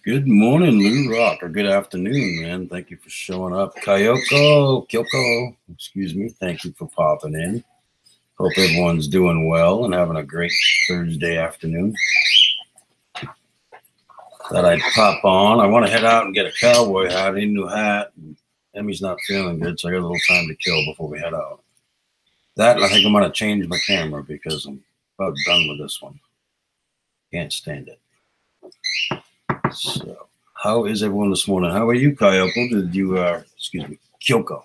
Good morning, Lou Rock, or good afternoon, man. Thank you for showing up. Kyoko, excuse me. Thank you for popping in. Hope everyone's doing well and having a great Thursday afternoon. Thought I'd pop on. I want to head out and get a cowboy hat, a new hat. Emmy's not feeling good, so I got a little time to kill before we head out. That, and I think I'm going to change my camera because I'm about done with this one. Can't stand it. So, how is everyone this morning? How are you, Kyoko? Did you, excuse me, Kyoko?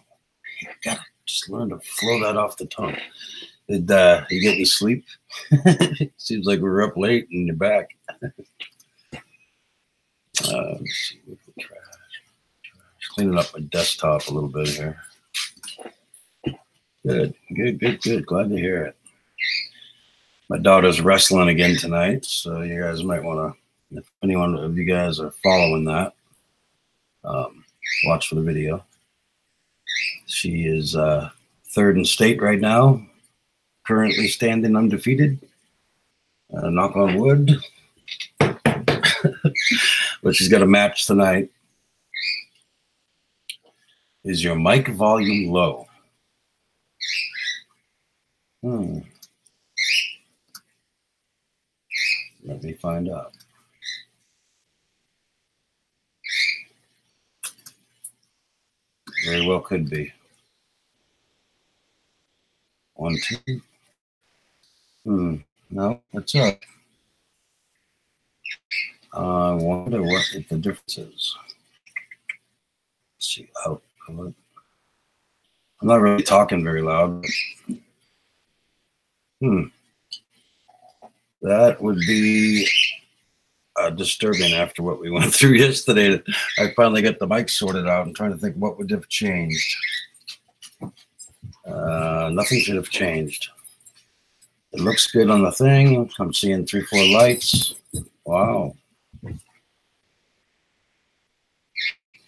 You gotta just learn to flow that off the tongue. Did you get any sleep? Seems like we were up late and you're back. Let's see, trash. Cleaning up my desktop a little bit here. Good. Glad to hear it. My daughter's wrestling again tonight, so you guys might want to, if anyone of you guys are following that, watch for the video. She is third in state right now, currently standing undefeated. Knock on wood. But she's got a match tonight. Is your mic volume low? Let me find out. Very well could be. 1, 2. No, that's all right. I wonder what the difference is. Let's see. I'm not really talking very loud. That would be disturbing after what we went through yesterday. I finally got the mic sorted out. I'm trying to think what would have changed. Nothing should have changed. It looks good on the thing. I'm seeing 3, 4 lights. Wow.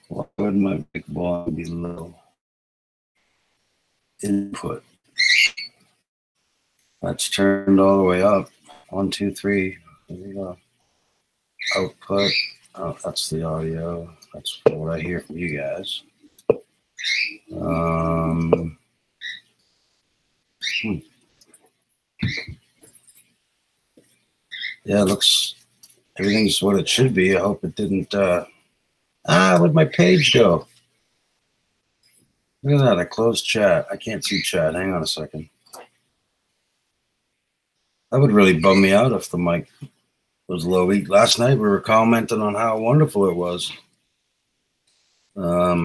Why would my big ball be low? Input. That's turned all the way up. 1, 2, 3. There we go. Output. Oh, that's the audio. That's what I hear from you guys. Yeah, it looks, everything's what it should be. I hope it didn't, where'd my page go? Look at that, I closed chat. I can't see chat. Hang on a second. That would really bum me out if the mic was low. Last night we were commenting on how wonderful it was. Let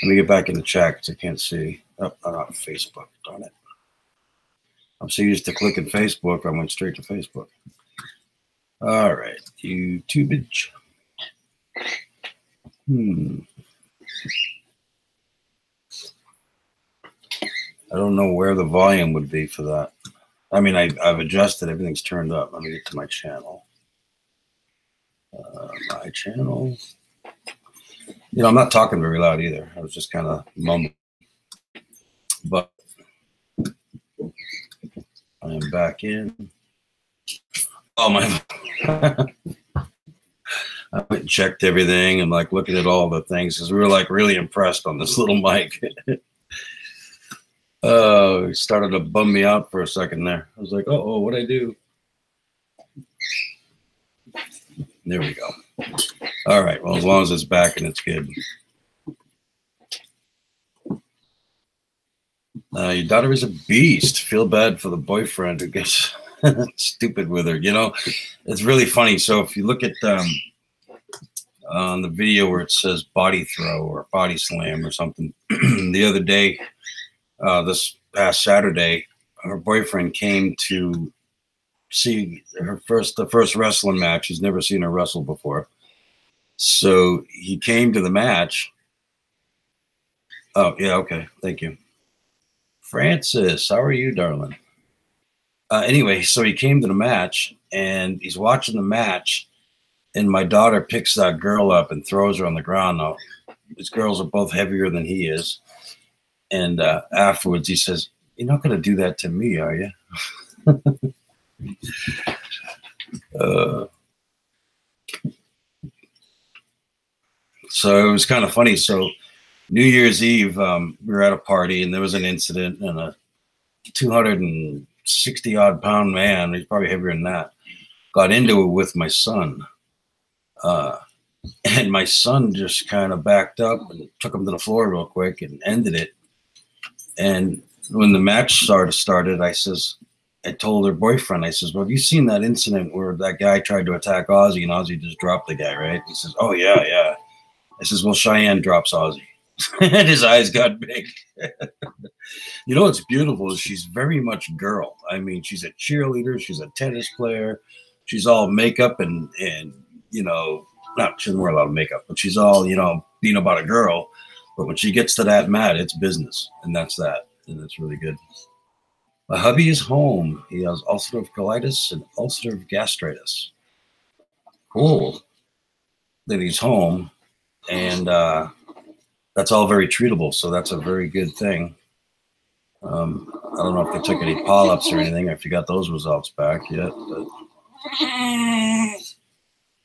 me get back in the chat because I can't see. Oh, not Facebook, darn it. I'm so used to clicking Facebook, I went straight to Facebook. All right, YouTube. I don't know where the volume would be for that. I mean, I've adjusted, everything's turned up. Let me get to my channel. My channel. You know, I'm not talking very loud either. I was just kind of mumbling. But I am back in. Oh, my. I went and checked everything and like looking at all the things because we were like really impressed on this little mic. It started to bum me out for a second there. I was like, oh, what'd I do? There we go. All right. Well, as long as it's back and it's good. Your daughter is a beast. Feel bad for the boyfriend who gets stupid with her. You know, it's really funny. So if you look at on the video where it says body throw or body slam or something, the other day, this past Saturday, her boyfriend came to see the first wrestling match. He's never seen her wrestle before. So he came to the match. Oh, yeah, okay. Thank you. Francis, how are you, darling? Anyway, so he came to the match, and he's watching the match, and my daughter picks that girl up and throws her on the ground. Now, these girls are both heavier than he is. And afterwards, he says, "You're not going to do that to me, are you?" So it was kind of funny. So New Year's Eve, we were at a party and there was an incident, and a 260 odd pound man, he's probably heavier than that, got into it with my son. And my son just kind of backed up and took him to the floor real quick and ended it. And when the match started, I told her boyfriend, I says, well, have you seen that incident where that guy tried to attack Ozzy and Ozzy just dropped the guy, right? He says, oh, yeah, yeah. I says, well, Cheyenne drops Ozzy. And his eyes got big. You know what's beautiful is she's very much girl. I mean, she's a cheerleader. She's a tennis player. She's all makeup and you know, she doesn't wear a lot of makeup, but she's all, you know, being about a girl. But when she gets to that mat, it's business. And that's that. And it's really good. My hubby is home. He has ulcerative colitis and ulcerative gastritis. Cool that he's home. And that's all very treatable. So that's a very good thing. I don't know if they took any polyps or anything, or if you got those results back yet. But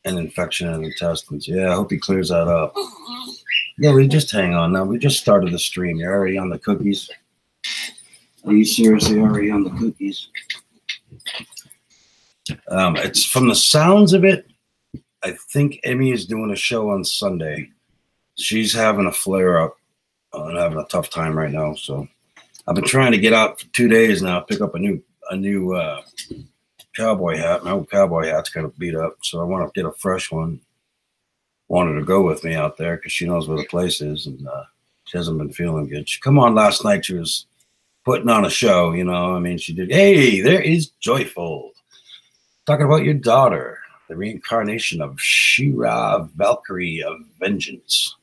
an infection in the intestines. Yeah, I hope he clears that up. Yeah, we just hang on now. We just started the stream. You're already on the cookies. Are you seriously already on the cookies? It's from the sounds of it, I think Emmy is doing a show on Sunday. She's having a flare up and having a tough time right now. So I've been trying to get out for 2 days now, pick up a new cowboy hat. My old cowboy hat's kind of beat up, so I want to get a fresh one. Wanted to go with me out there because she knows where the place is, and she hasn't been feeling good. She come on last night. She was putting on a show, you know. I mean, she did. Hey, there is Joyfold. Talking about your daughter, the reincarnation of She-Ra, Valkyrie of Vengeance.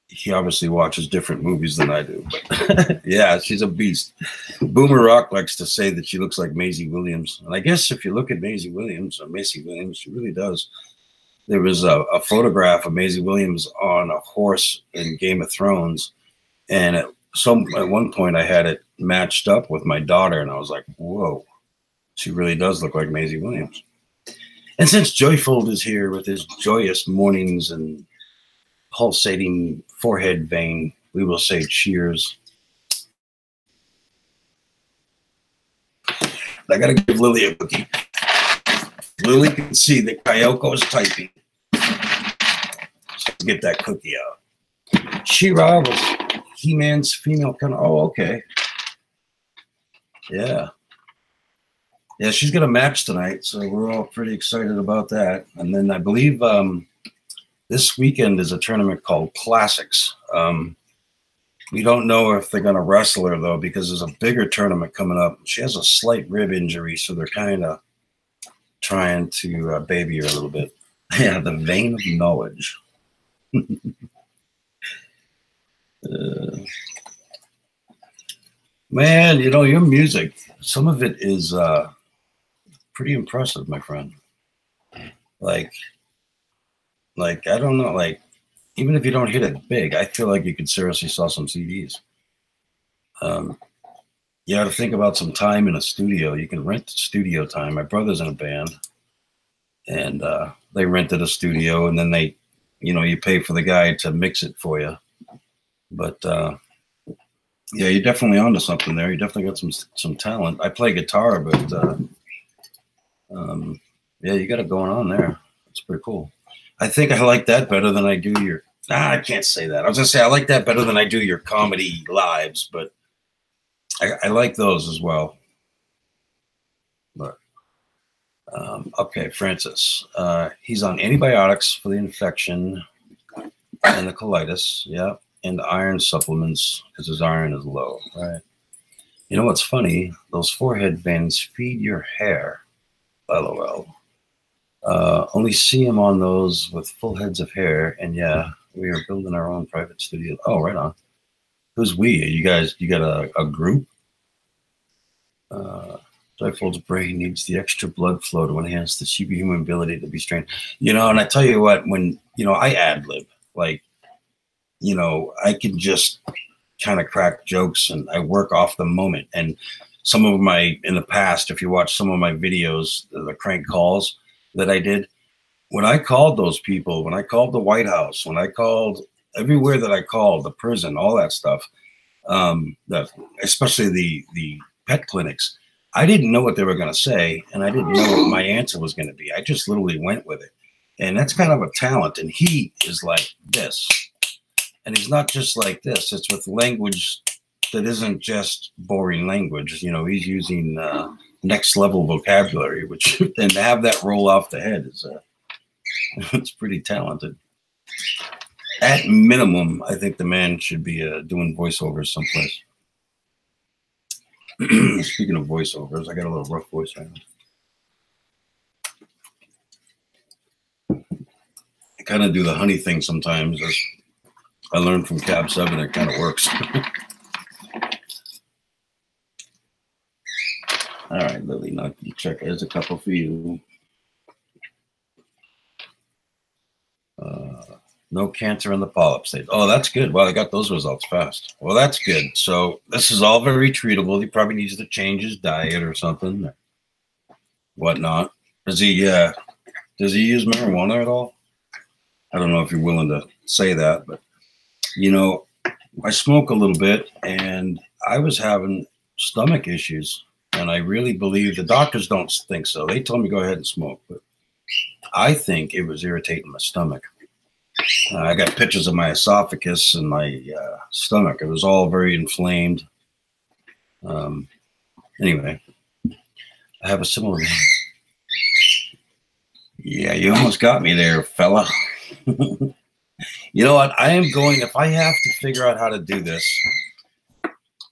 He obviously watches different movies than I do, but yeah, she's a beast. Boomer Rock likes to say that she looks like Maisie Williams. And I guess if you look at Maisie Williams, she really does. There was a photograph of Maisie Williams on a horse in Game of Thrones. And at one point I had it matched up with my daughter, and I was like, whoa, she really does look like Maisie Williams. And since Joyfold is here with his joyous mornings and pulsating forehead vein, we will say cheers. I gotta give Lily a cookie. Lily can see that Kyoko is typing. Let's get that cookie out. She-Ra was He-Man's female kind of. Oh, okay. Yeah. Yeah, she's got a match tonight, so we're all pretty excited about that. And then I believe this weekend is a tournament called Classics. We don't know if they're going to wrestle her, though, because there's a bigger tournament coming up. She has a slight rib injury, so they're kind of trying to baby her a little bit. Yeah, the vein of knowledge. Man, you know, your music, some of it is pretty impressive, my friend. Like, I don't know, like, even if you don't hit it big, I feel like you could seriously sell some CDs. You got to think about some time in a studio. You can rent studio time. My brother's in a band, and they rented a studio, and then they, you know, you pay for the guy to mix it for you. But yeah, you're definitely onto something there. You definitely got some talent. I play guitar, but yeah, you got it going on there. It's pretty cool. I think I like that better than I do your. I can't say that. I was gonna say I like that better than I do your comedy lives, but I like those as well. But okay, Francis. He's on antibiotics for the infection and the colitis. Yeah, and iron supplements because his iron is low. Right. You know what's funny? Those forehead veins feed your hair. LOL. Only see him on those with full heads of hair, and yeah, we are building our own private studio. Oh, right on. Who's we? You guys? You got a group? Joyfold's brain needs the extra blood flow to enhance the superhuman ability to be strained. You know, and I tell you what, when you know, I ad lib, like, you know, I can just kind of crack jokes, and I work off the moment. And some of my in the past, if you watch some of my videos, the crank calls that I did, when I called those people, when I called the White House, when I called everywhere that I called, the prison, all that stuff, especially the pet clinics, I didn't know what they were going to say, and I didn't know what my answer was going to be. I just literally went with it. And that's kind of a talent. And he is like this. And he's not just like this. It's with language that isn't just boring language. You know, he's using next level vocabulary, which and to have that roll off the head is it's pretty talented. At minimum, I think the man should be doing voiceovers someplace. Speaking of voiceovers, I got a little rough voice right now. I kind of do the honey thing sometimes. I learned from Cab 7, it kind of works. All right, Lily, now you check. There's a couple for you. No cancer in the polyp stage. Oh, that's good. Well, I got those results fast. Well, that's good. So this is all very treatable. He probably needs to change his diet or something, or whatnot. Does he use marijuana at all? I don't know if you're willing to say that, but you know, I smoke a little bit, and I was having stomach issues, and I really believe the doctors don't think so. They told me go ahead and smoke, but I think it was irritating my stomach. I got pictures of my esophagus and my stomach. It was all very inflamed. Anyway, I have a similar. Yeah, you almost got me there, fella. You know what? I am going, if I have to figure out how to do this,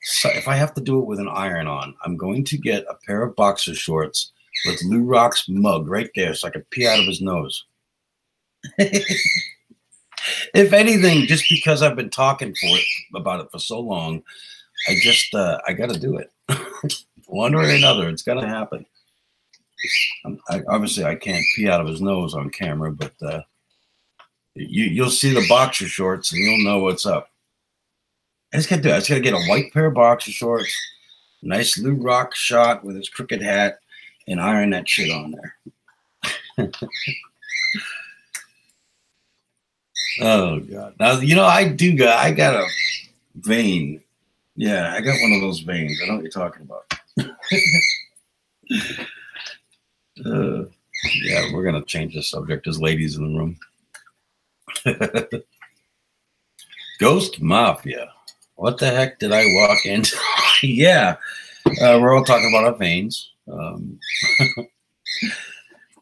so if I have to do it with an iron on, I'm going to get a pair of boxer shorts with Lou Rock's mug right there so I can pee out of his nose. If anything, just because I've been talking about it for so long, I got to do it. One way or another, it's going to happen. Obviously, I can't pee out of his nose on camera, but you'll see the boxer shorts and you'll know what's up. I just got to do it. I just got to get a white pair of boxer shorts, nice Lou Rock shot with his crooked hat, and iron that shit on there. Oh God! Now you know I got a vein. Yeah, I got one of those veins. I know what you're talking about. Yeah, we're gonna change the subject. There's ladies in the room. Ghost Mafia. What the heck did I walk into? Yeah, we're all talking about our veins.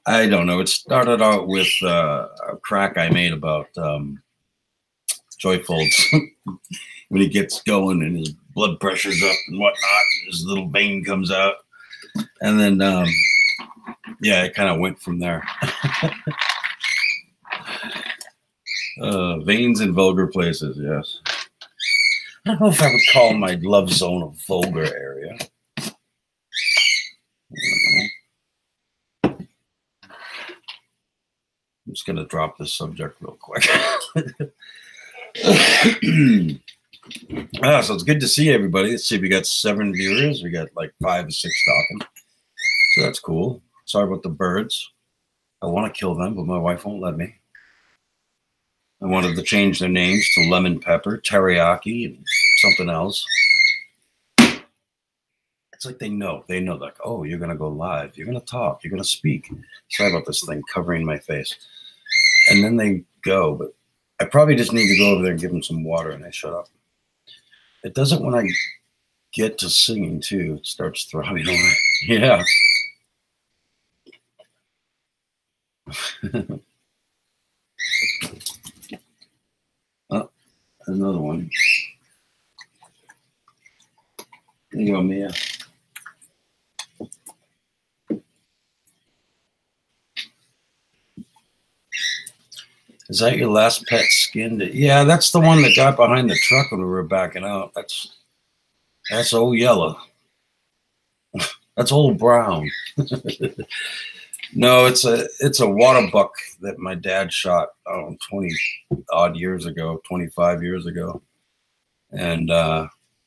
I don't know. It started out with a crack I made about Joy Folds. When he gets going and his blood pressure's up and whatnot, and his little vein comes out. And then, yeah, it kind of went from there. Veins in vulgar places, yes. I don't know if I would call my love zone a vulgar area. I'm just going to drop this subject real quick. So it's good to see everybody. Let's see, we got 7 viewers. We got like 5 or 6 talking. So that's cool. Sorry about the birds. I want to kill them, but my wife won't let me. I wanted to change their names to Lemon Pepper, Teriyaki, and something else. It's like they know, like, oh, you're going to go live. You're going to talk. You're going to speak. Sorry about this thing covering my face. And then they go, but I probably just need to go over there and give them some water, and they shut up. It doesn't when I get to singing, too. It starts throbbing away. Yeah. Oh, another one. There you go, Mia. Is that your last pet skinned? Yeah, that's the one that got behind the truck when we were backing out. That's old yellow. That's old brown. No, it's a water buck that my dad shot 20 odd years ago, 25 years ago, and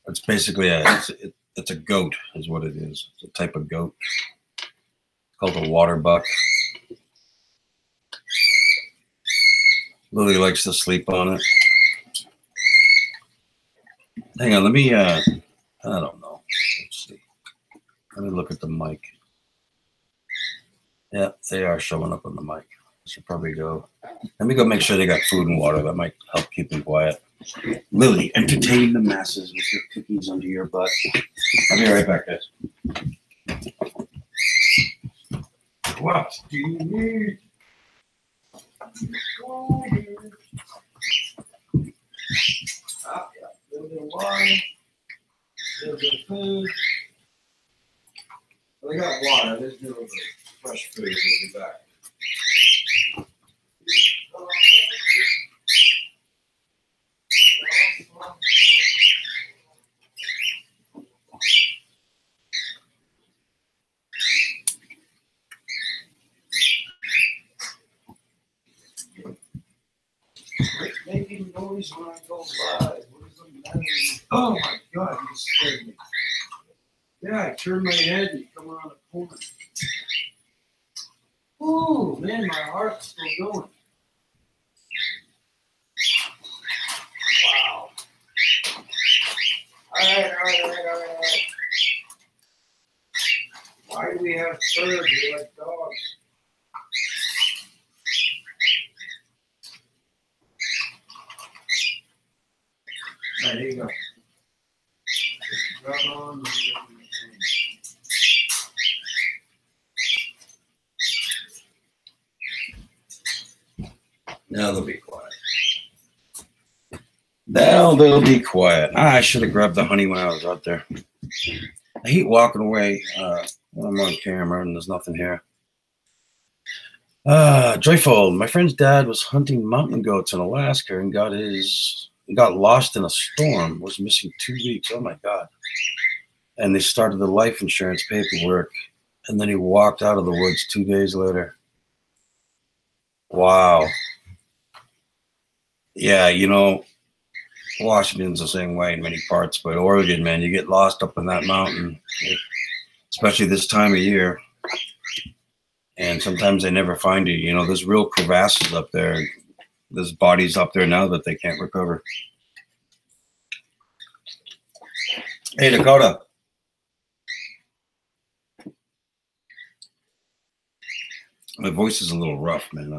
it's basically it's a goat is what it is. It's a type of goat. It's called a water buck. Lily likes to sleep on it. Hang on, let me, I don't know. Let's see. Let me look at the mic. Yeah, they are showing up on the mic. I should probably go. Let me go make sure they got food and water. That might help keep them quiet. Lily, entertain the masses with your cookies under your butt. I'll be right back, guys. What do you need? Ah, yeah. A little bit of wine, a little bit of food. Well, I got water. There's a little bit of fresh food. We'll be back. Making noise when I go live. What does it matter? Oh my God, you scared me. Yeah, I turned my head and you come around the corner. Oh man, my heart's still going. Wow. All right. Why do we have birds? They're like dogs. All right, here you go. Grab on. Now they'll be quiet. Now they'll be quiet. I should have grabbed the honey when I was out there. I hate walking away when I'm on camera and there's nothing here. Joyful. My friend's dad was hunting mountain goats in Alaska and got lost in a storm. Was missing 2 weeks. Oh my God! And they started the life insurance paperwork, and then he walked out of the woods 2 days later. Wow. Yeah, you know, Washington's the same way in many parts, but Oregon, man, you get lost up in that mountain, especially this time of year. And sometimes they never find you. You know, there's real crevasses up there. There's bodies up there now that they can't recover. Hey, Dakota. My voice is a little rough, man.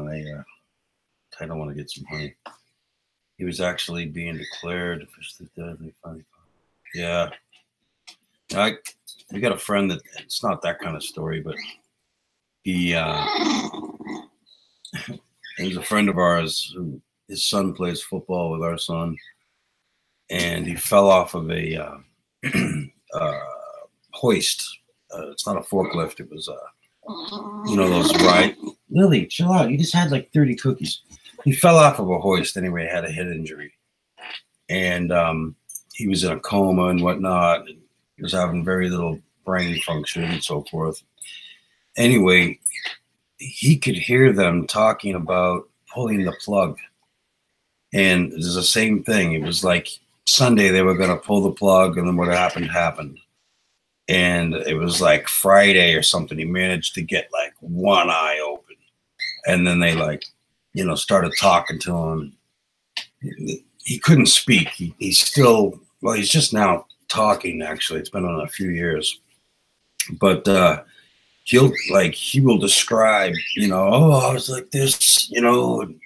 I don't want to get some honey. He was actually being declared officially deadly. Yeah. We got a friend that it's not that kind of story, but he he's a friend of ours who his son plays football with our son, and he fell off of a hoist. It's not a forklift. It was you know those right. Lily, chill out. You just had like 30 cookies. He fell off of a hoist anyway, had a head injury. And he was in a coma and whatnot. And he was having very little brain function and so forth. Anyway, he could hear them talking about pulling the plug. And it was the same thing. It was like Sunday they were going to pull the plug, and then what happened. And it was like Friday or something. He managed to get like one eye open. And then they like, you know, started talking to him. He couldn't speak. He's still, well, he's just now talking, actually. It's been on a few years. But he will describe, you know, oh, I was like this, you know, and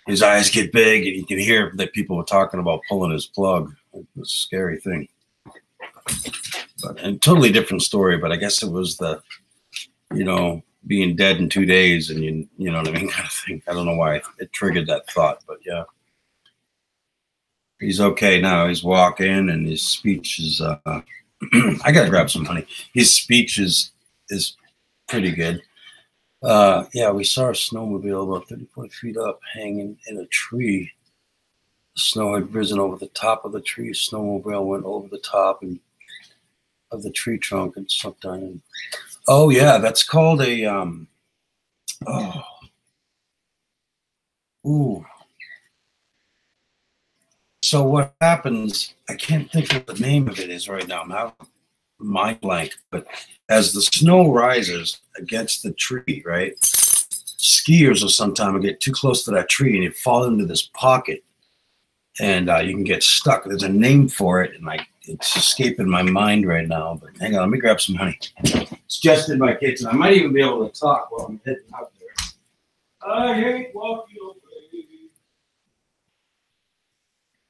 his eyes get big and you can hear that people were talking about pulling his plug. It was a scary thing. But a totally different story, but I guess it was the, you know, being dead in 2 days and you know what I mean, kind of thing. I don't know why it triggered that thought, but yeah. He's okay now. He's walking and his speech is, I gotta grab some honey. His speech is pretty good. Yeah, we saw a snowmobile about 30, 40 feet up hanging in a tree. The snow had risen over the top of the tree. Snowmobile went over the top of the tree trunk and sunk down. Oh yeah, that's called a So what happens, I can't think of the name of it is right now. I'm out mind blank, but as the snow rises against the tree, right? skiers will sometimes get too close to that tree and you fall into this pocket, and you can get stuck. There's a name for it, and it's escaping my mind right now. But hang on, let me grab some honey. It's just in my kitchen. I might even be able to talk while I'm heading out there. I hate walking away.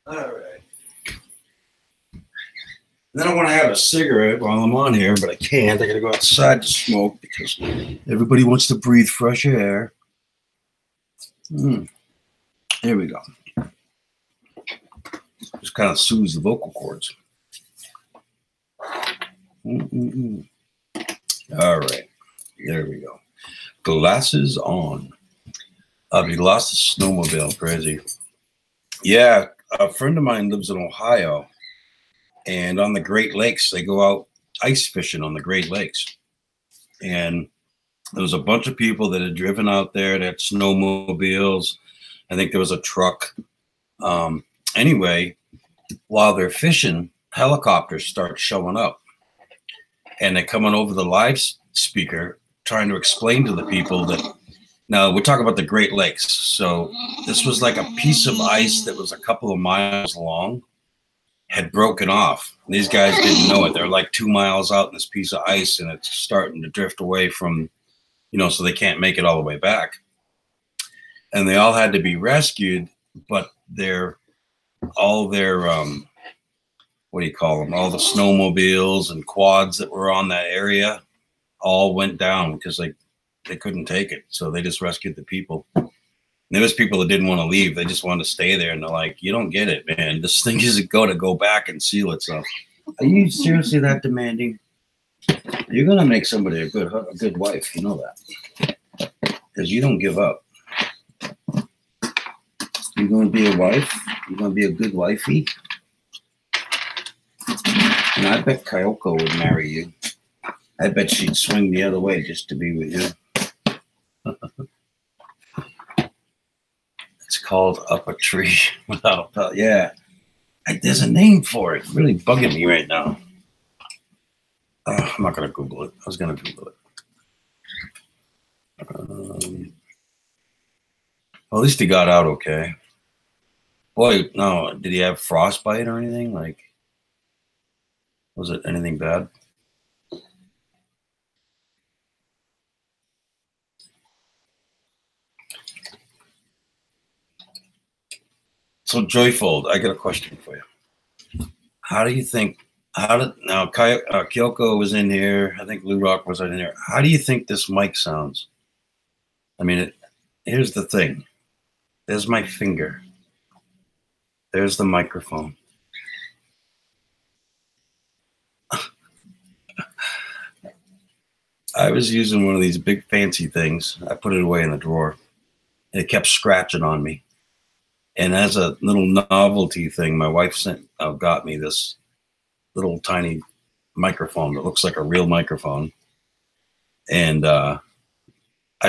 All right. Then I want to have a cigarette while I'm on here, but I can't. I got to go outside to smoke because everybody wants to breathe fresh air. Here we go. Just kind of soothes the vocal cords. All right. There we go. Glasses on. We lost a snowmobile. Crazy. Yeah, a friend of mine lives in Ohio. And on the Great Lakes, they go out ice fishing on the Great Lakes. And there was a bunch of people that had driven out there that had snowmobiles. I think there was a truck. Anyway, while they're fishing, helicopters start showing up. And they're coming over the live speaker trying to explain to the people that, now we're talking about the Great Lakes. So this was like a piece of ice that was a couple of miles long, had broken off. These guys didn't know it. They're like 2 miles out in this piece of ice, and it's starting to drift away from, so they can't make it all the way back. And they all had to be rescued, but all their what do you call them? All the snowmobiles and quads that were on that area all went down because they couldn't take it. So they just rescued the people. There was people that didn't want to leave. They just wanted to stay there. And they're like, you don't get it, man. This thing isn't going to go back and seal itself. Are you seriously that demanding? You're going to make somebody a good wife. You know that. Because you don't give up. You're going to be a wife. You're going to be a good wifey. And I bet Kyoko would marry you. I bet she'd swing the other way just to be with you. It's called Up a Tree Without a Pelt. Yeah. There's a name for it. It's really bugging me right now. I'm not going to Google it. I was going to Google it. Well, at least he got out okay. Boy, no. Did he have frostbite or anything? Like, was it anything bad? So, Joyfold, I got a question for you. How do you think, Kyoko was in here. I think Lou Rock was in here. How do you think this mic sounds? I mean, here's the thing. There's my finger. There's the microphone. I was using one of these big fancy things. I put it away in the drawer. And it kept scratching on me. And as a little novelty thing, my wife got me this little tiny microphone that looks like a real microphone. And I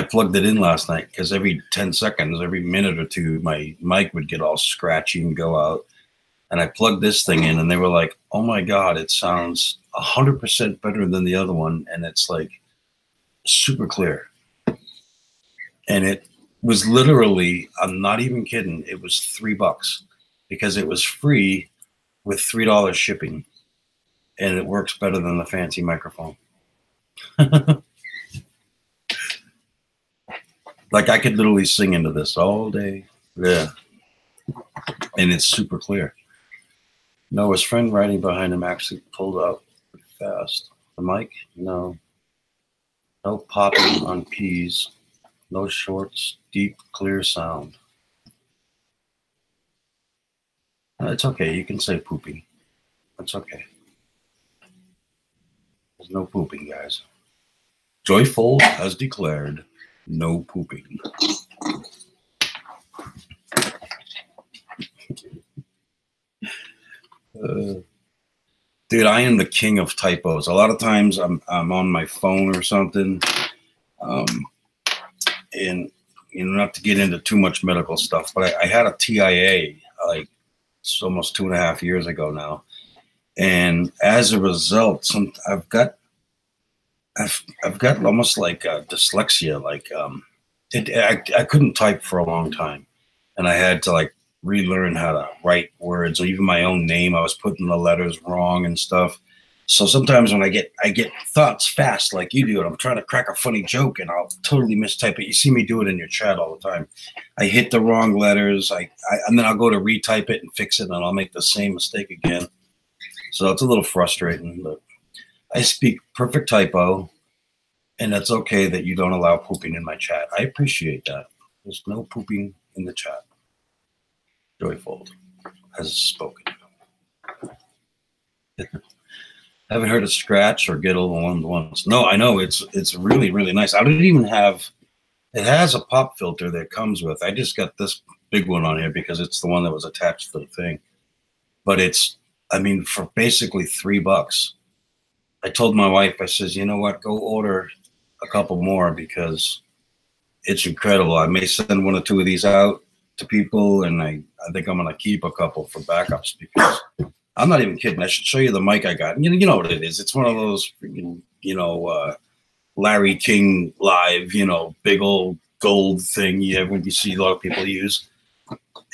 plugged it in last night because every 10 seconds, every minute or two, my mic would get all scratchy and go out. And I plugged this thing in, and they were like, oh, my God, it sounds 100% better than the other one. And it's like super clear. And it was literally, I'm not even kidding, it was $3 because it was free with $3 shipping, and it works better than the fancy microphone. Like I could literally sing into this all day. Yeah. And it's super clear. No, his friend riding behind him actually pulled out fast. The mic? No. No popping on keys. No shorts, deep, clear sound. It's okay. You can say pooping. It's okay. There's no pooping, guys. Joyful has declared no pooping. Dude, I am the king of typos. A lot of times I'm on my phone or something. And not to get into too much medical stuff, but I had a TIA like it's almost 2.5 years ago now, and as a result, I've got almost like dyslexia. Like I couldn't type for a long time, and I had to like relearn how to write words, or even my own name. I was putting the letters wrong and stuff. So sometimes when I get thoughts fast like you do, and I'm trying to crack a funny joke, and I'll totally mistype it. You see me do it in your chat all the time. I hit the wrong letters. And then I'll go to retype it and fix it, and I'll make the same mistake again. So it's a little frustrating, but I speak perfect typo, and it's okay that you don't allow pooping in my chat. I appreciate that. There's no pooping in the chat. Joyfold has spoken. Haven't heard a scratch or get all the ones. No, I know it's really, really nice. I didn't even have. It has a pop filter that comes with. I just got this big one on here because it's the one that was attached to the thing. But it's, I mean, for basically $3. I told my wife, I says, you know what, go order a couple more because it's incredible. I may send one or two of these out to people, and I think I'm going to keep a couple for backups because I'm not even kidding. I should show you the mic I got. You know what it is. It's one of those, Larry King Live, big old gold thing when you see a lot of people use.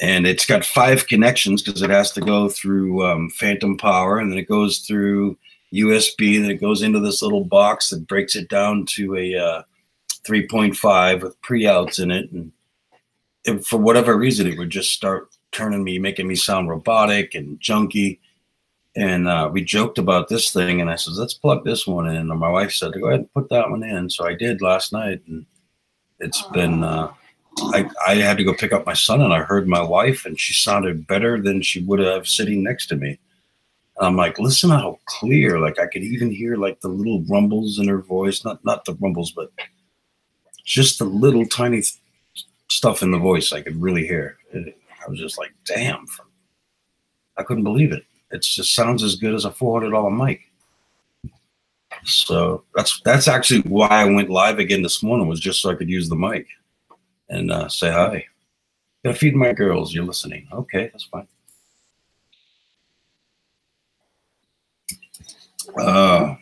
And it's got 5 connections because it has to go through phantom power, and then it goes through USB, and then it goes into this little box that breaks it down to a 3.5 with pre-outs in it. And for whatever reason, it would just start making me sound robotic and junky. And we joked about this thing, and I said, let's plug this one in. And my wife said, go ahead and put that one in. So I did last night, and it's been, I had to go pick up my son, and I heard my wife, and she sounded better than she would have sitting next to me. And I'm like, listen how clear, like I could even hear like the little rumbles in her voice, not the rumbles, but just the little tiny stuff in the voice I could really hear. I was just like, damn, I couldn't believe it. It just sounds as good as a $400 mic. So that's actually why I went live again this morning, was just so I could use the mic and say hi. Gotta feed my girls. You're listening. Okay, that's fine. I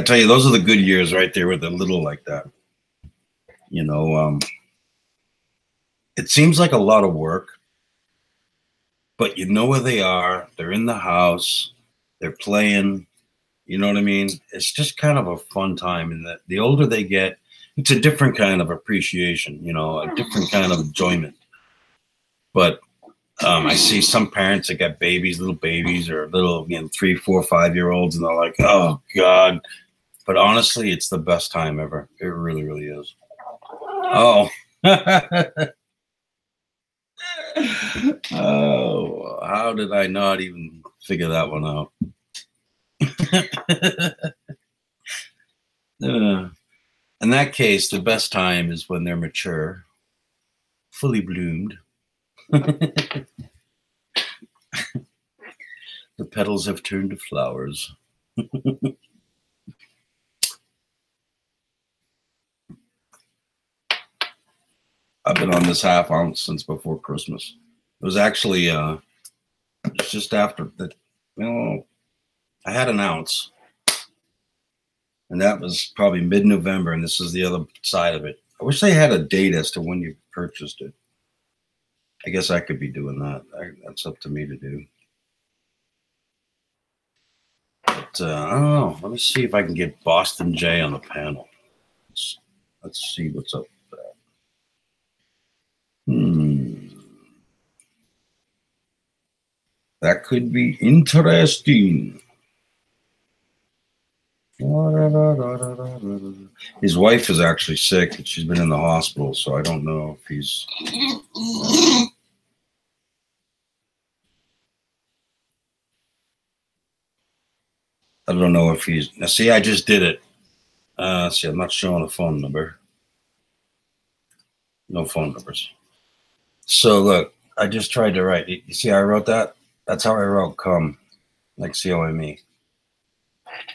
tell you, those are the good years right there with a little like that. It seems like a lot of work, but you know where they are. They're in the house. They're playing. You know what I mean? It's just kind of a fun time. And the older they get, it's a different kind of appreciation, a different kind of enjoyment. But I see some parents that got little babies, or little, 3, 4, 5-year-olds, and they're like, oh, God. But honestly, it's the best time ever. It really, really is. Oh. Oh, how did I not even figure that one out? In that case, the best time is when they're mature, fully bloomed. The petals have turned to flowers. I've been on this half ounce since before Christmas. It was actually just after that. I had an ounce, and that was probably mid-November, and this is the other side of it. I wish they had a date as to when you purchased it. I guess I could be doing that. That's up to me to do. But I don't know. Let me see if I can get Boston J on the panel. Let's see what's up with that. That could be interesting. His wife is actually sick, and she's been in the hospital, so I don't know if he's... I don't know if he's... Now, see, I just did it. See, I'm not showing a phone number. No phone numbers. So, look, I just tried to write. You see how I wrote that? That's how I wrote come, like COME.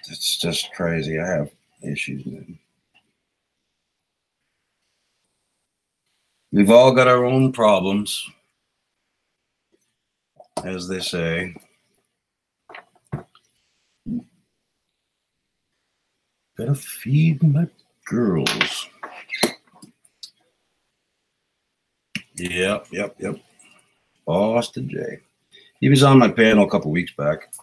It's just crazy. I have issues, man. We've all got our own problems, as they say. Gotta feed my girls. Yep. Boston J. He was on my panel a couple weeks back.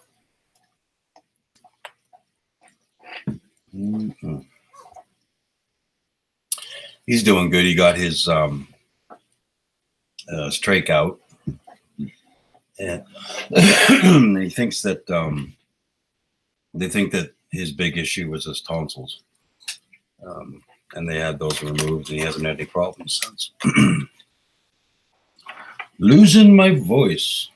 He's doing good. He got his strike out. And he thinks that they think that his big issue was his tonsils. And they had those removed, and he hasn't had any problems since. Losing my voice.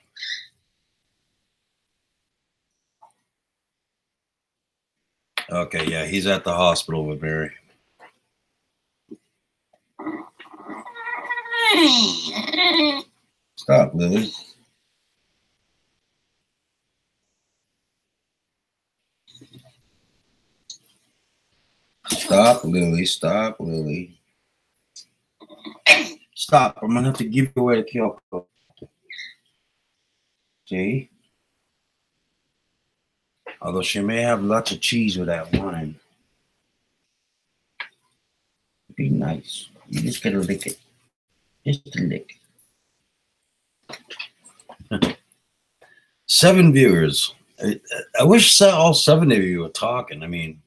Okay, yeah, he's at the hospital with Mary. Stop, Lily. Stop, Lily. Stop, Lily. Stop. I'm going to have to give you away to Kyoko. See? Although she may have lots of cheese with that wine. Be nice. You just got to lick it. Just a lick. 7 viewers. I wish all 7 of you were talking. I mean,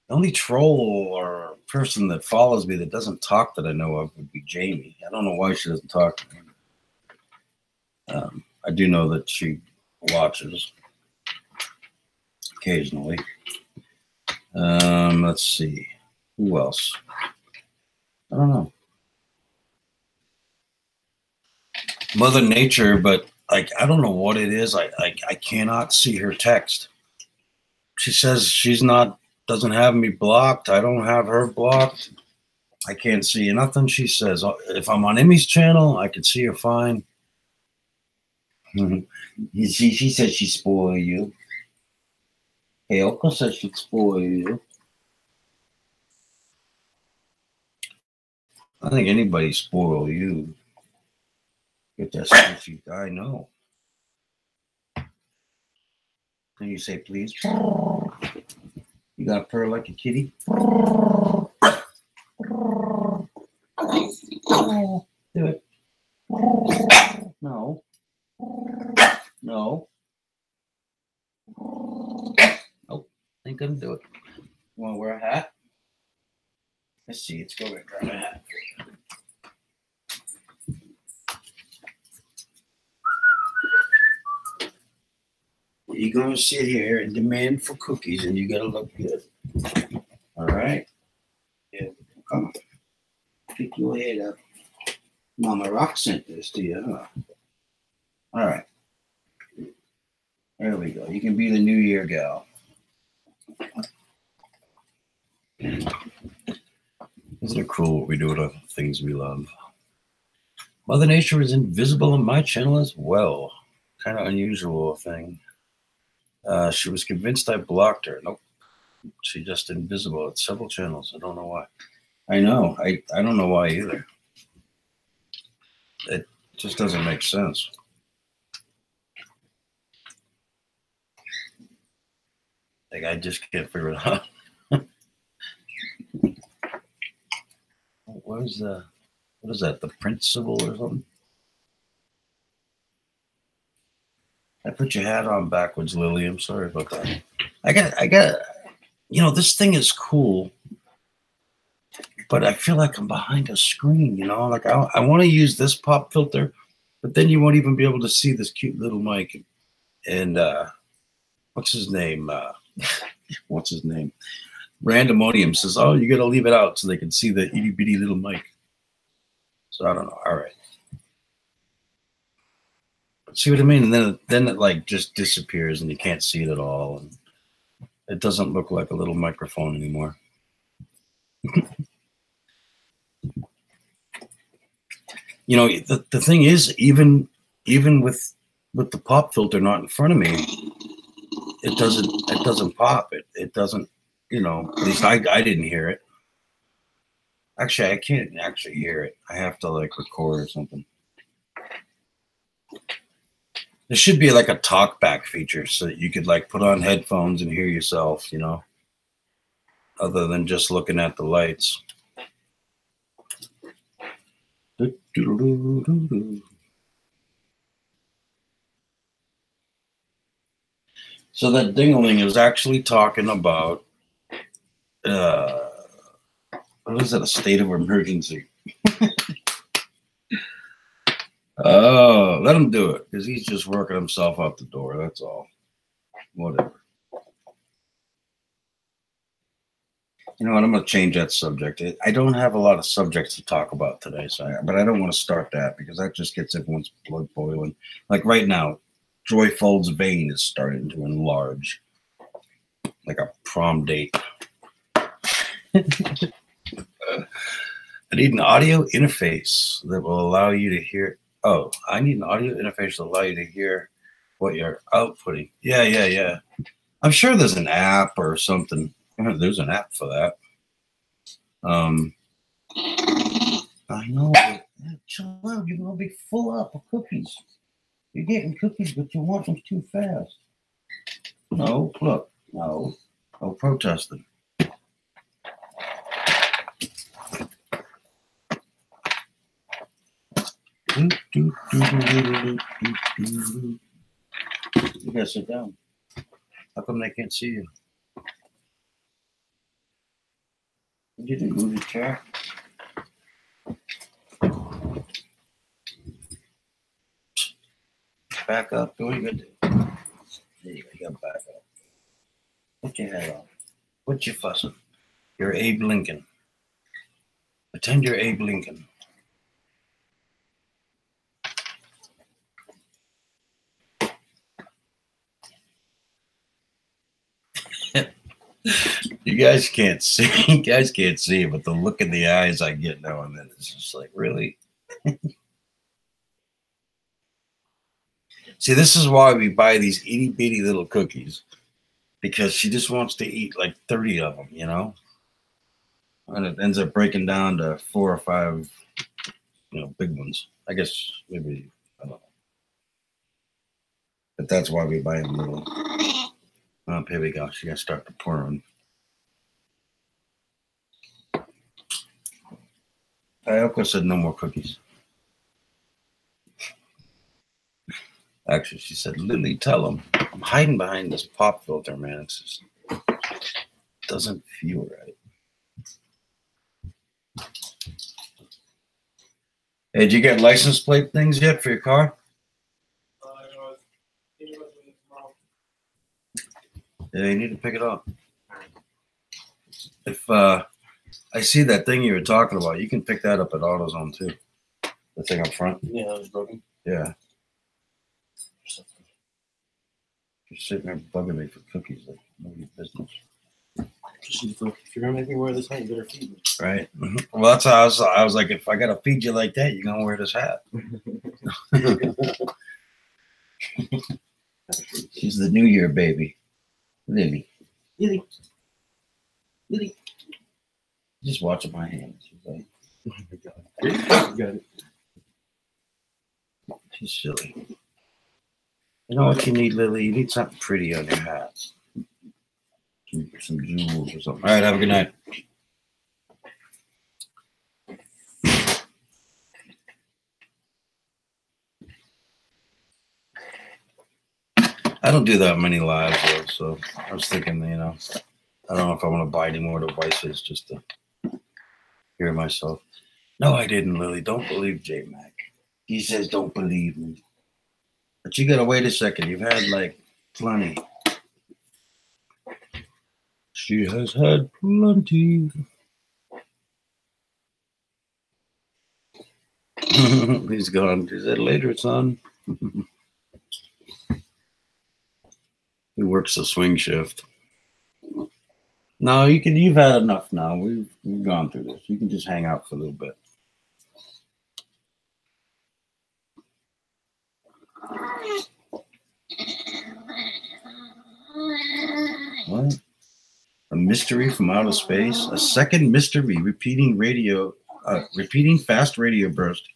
the only troll or person that follows me that doesn't talk that I know of would be Jamie. I don't know why she doesn't talk to me. I do know that she watches occasionally. Let's see. Who else? I don't know. Mother Nature, but like I don't know what it is. I cannot see her text. She says she's not doesn't have me blocked. I don't have her blocked. I can't see nothing she says. If I'm on Emmy's channel, I can see her fine. You see, she says she spoil you. Kyoko says she'd spoil you. I think anybody spoil you. Get that squishy. I know. Can you say please? You got to purr like a kitty? Do it. No. No. Nope. Ain't gonna do it. You want to wear a hat? Let's see. Let's go and grab a hat for you. You're going to sit here and demand for cookies, and you got to look good. All right? Yeah, come on. Pick your head up. Mama Rock sent this to you, huh? All right. There we go. You can be the New Year gal. Isn't it cruel what we do to things we love? Mother Nature is invisible on my channel as well. Kind of unusual thing. She was convinced I blocked her. Nope. She's just invisible at several channels. I don't know why. I know. I don't know why either. It just doesn't make sense. Like, I just can't figure it out. What is that? The principal or something? I put your hat on backwards, Lily. I'm sorry about that. I got, you know, this thing is cool, but I feel like I'm behind a screen, you know, like I want to use this pop filter, but then you won't even be able to see this cute little mic. And what's his name? Randomonium says, oh, you got to leave it out so they can see the itty bitty little mic. So I don't know. All right. See what I mean? And then it like just disappears and you can't see it at all. And it doesn't look like a little microphone anymore. You know, the thing is, even with the pop filter not in front of me, it doesn't pop. It doesn't, you know, at least I didn't hear it. Actually, I can't actually hear it. I have to like record or something. There should be like a talk back feature so that you could like put on headphones and hear yourself, you know. other than just looking at the lights. So that dingling is actually talking about what is it? A state of emergency. Oh, let him do it because he's just working himself out the door. That's all. Whatever. You know what? I'm going to change that subject. I don't have a lot of subjects to talk about today, but I don't want to start that because that just gets everyone's blood boiling. Like right now, Joy Fold's vein is starting to enlarge, like a prom date. I need an audio interface that will allow you to hear. Oh, I need an audio interface to allow you to hear what you're outputting. Yeah. I'm sure there's an app or something. There's an app for that. I know. Chill out. You're going to be full up of cookies. You're getting cookies, but you want them too fast. No, look. No protesting. You gotta sit down. How come they can't see you? You didn't move the chair. Back up. What are you gonna do? There you go. You gotta back up. Put your head on. What you fussing? You're Abe Lincoln. Pretend you're Abe Lincoln. You guys can't see. You guys can't see, but the look in the eyes I get now and then is just like, really? See, this is why we buy these itty bitty little cookies, because she just wants to eat like 30 of them, you know? And it ends up breaking down to 4 or 5, big ones. I guess maybe, I don't know. But that's why we buy them little. Oh, here we go. She got to start to pour them. Ayoko said no more cookies. Actually, she said, Lily, tell them. I'm hiding behind this pop filter, man. It just doesn't feel right. Hey, did you get license plate things yet for your car? Yeah, you need to pick it up. If I see that thing you were talking about, you can pick that up at AutoZone too. The thing up front. Yeah, that was broken. Yeah. You're sitting there bugging me for cookies like nobody's business. If you're gonna make me wear this hat, you better feed me. Right. Mm-hmm. Well, that's how I was like, if I gotta feed you like that, you're gonna wear this hat. She's the New Year baby. Lily. Just watching my hands. She's like, oh, got it. She's silly. You know what you need, Lily? You need something pretty on your hat. Some jewels or something. All right, have a good night. I don't do that many lives, though, so I was thinking, I don't know if I want to buy any more devices just to hear myself. No, I didn't, Lily. Don't believe JMAC. He says don't believe me. But you got to wait a second. You've had, like, plenty. She has had plenty. He's gone. He said later, son. He works the swing shift. No, you've had enough now. We've gone through this. You can just hang out for a little bit. What? A mystery from outer space? A second mystery repeating fast radio burst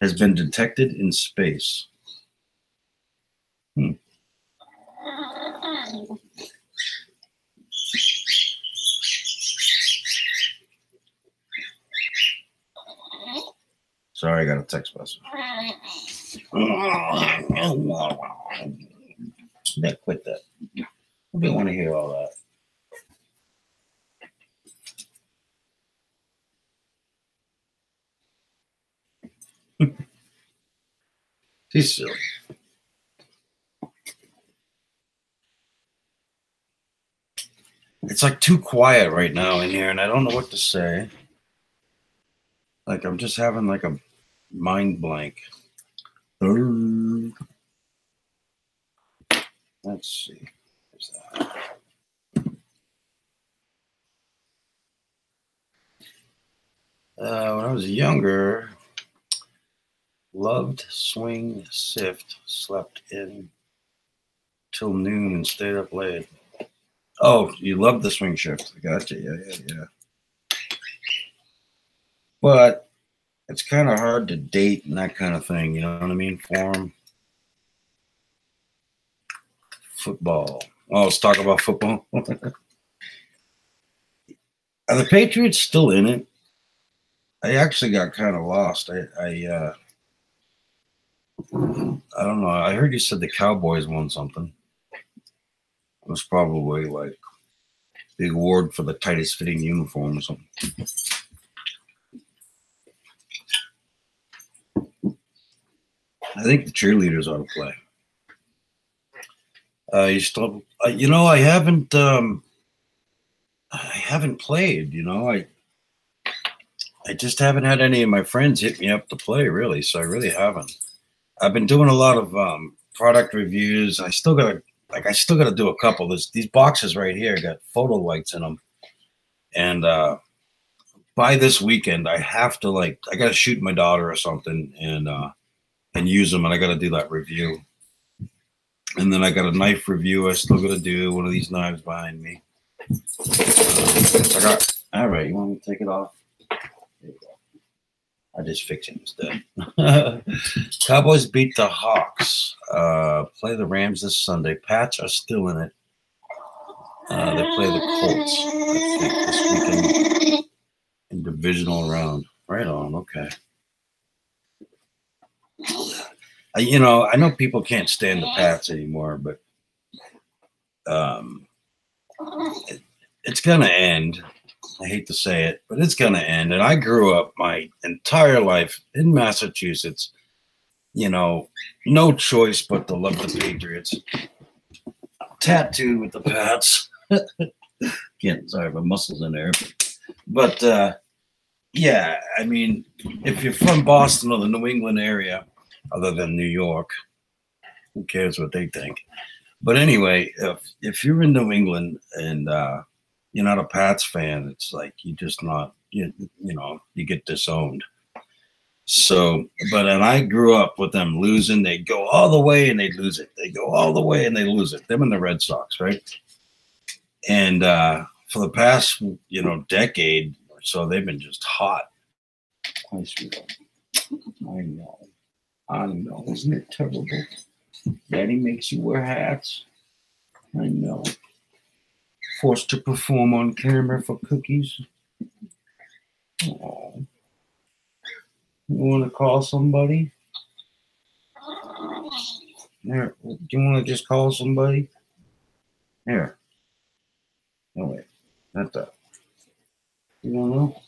has been detected in space. Sorry, I got a text message. Yeah, quit that. I don't want to hear all that. He's silly. It's like too quiet right now in here, and I don't know what to say. Like I'm just having like a mind blank. Let's see. Where's that? When I was younger, loved swing sift, slept in till noon and stayed up late. Oh, you love the swing shift. I gotcha. Yeah. But it's kind of hard to date and that kind of thing. You know what I mean? Form. Football. Oh, let's talk about football. Are the Patriots still in it? I actually got kind of lost. I don't know. I heard you said the Cowboys won something. It was probably like the award for the tightest fitting uniform or something. I think the cheerleaders ought to play. You still, I haven't played. I just haven't had any of my friends hit me up to play, really. So I really haven't. I've been doing a lot of product reviews. I still gotta do a couple. These boxes right here got photo lights in them, and by this weekend I have to I gotta shoot my daughter or something and use them, and I gotta do that review. And then I got a knife review I still gotta do. One of these knives behind me. All right. You want me to take it off? There you go. I just fix it instead. Cowboys beat the Hawks. Play the Rams this Sunday. Pats are still in it. They play the Colts, I think, this weekend in divisional round. Right on. Okay. I know people can't stand the Pats anymore, but it's gonna end. I hate to say it, but it's going to end. And I grew up my entire life in Massachusetts, no choice but to love the Patriots. Tattooed with the Pats. Sorry, my muscles in there. But, yeah, I mean, if you're from Boston or the New England area, other than New York, who cares what they think? But anyway, if you're in New England and you're not a Pats fan, it's like you just not, you get disowned. So, and I grew up with them losing. They'd go all the way and they'd lose it. They go all the way and they lose it. Them and the Red Sox, right? And for the past, decade or so, they've been just hot. I know. Isn't it terrible? Daddy makes you wear hats. I know. Forced to perform on camera for cookies. Oh. You want to call somebody? There. Do you want to just call somebody? Here. No, wait. Not that. You don't know?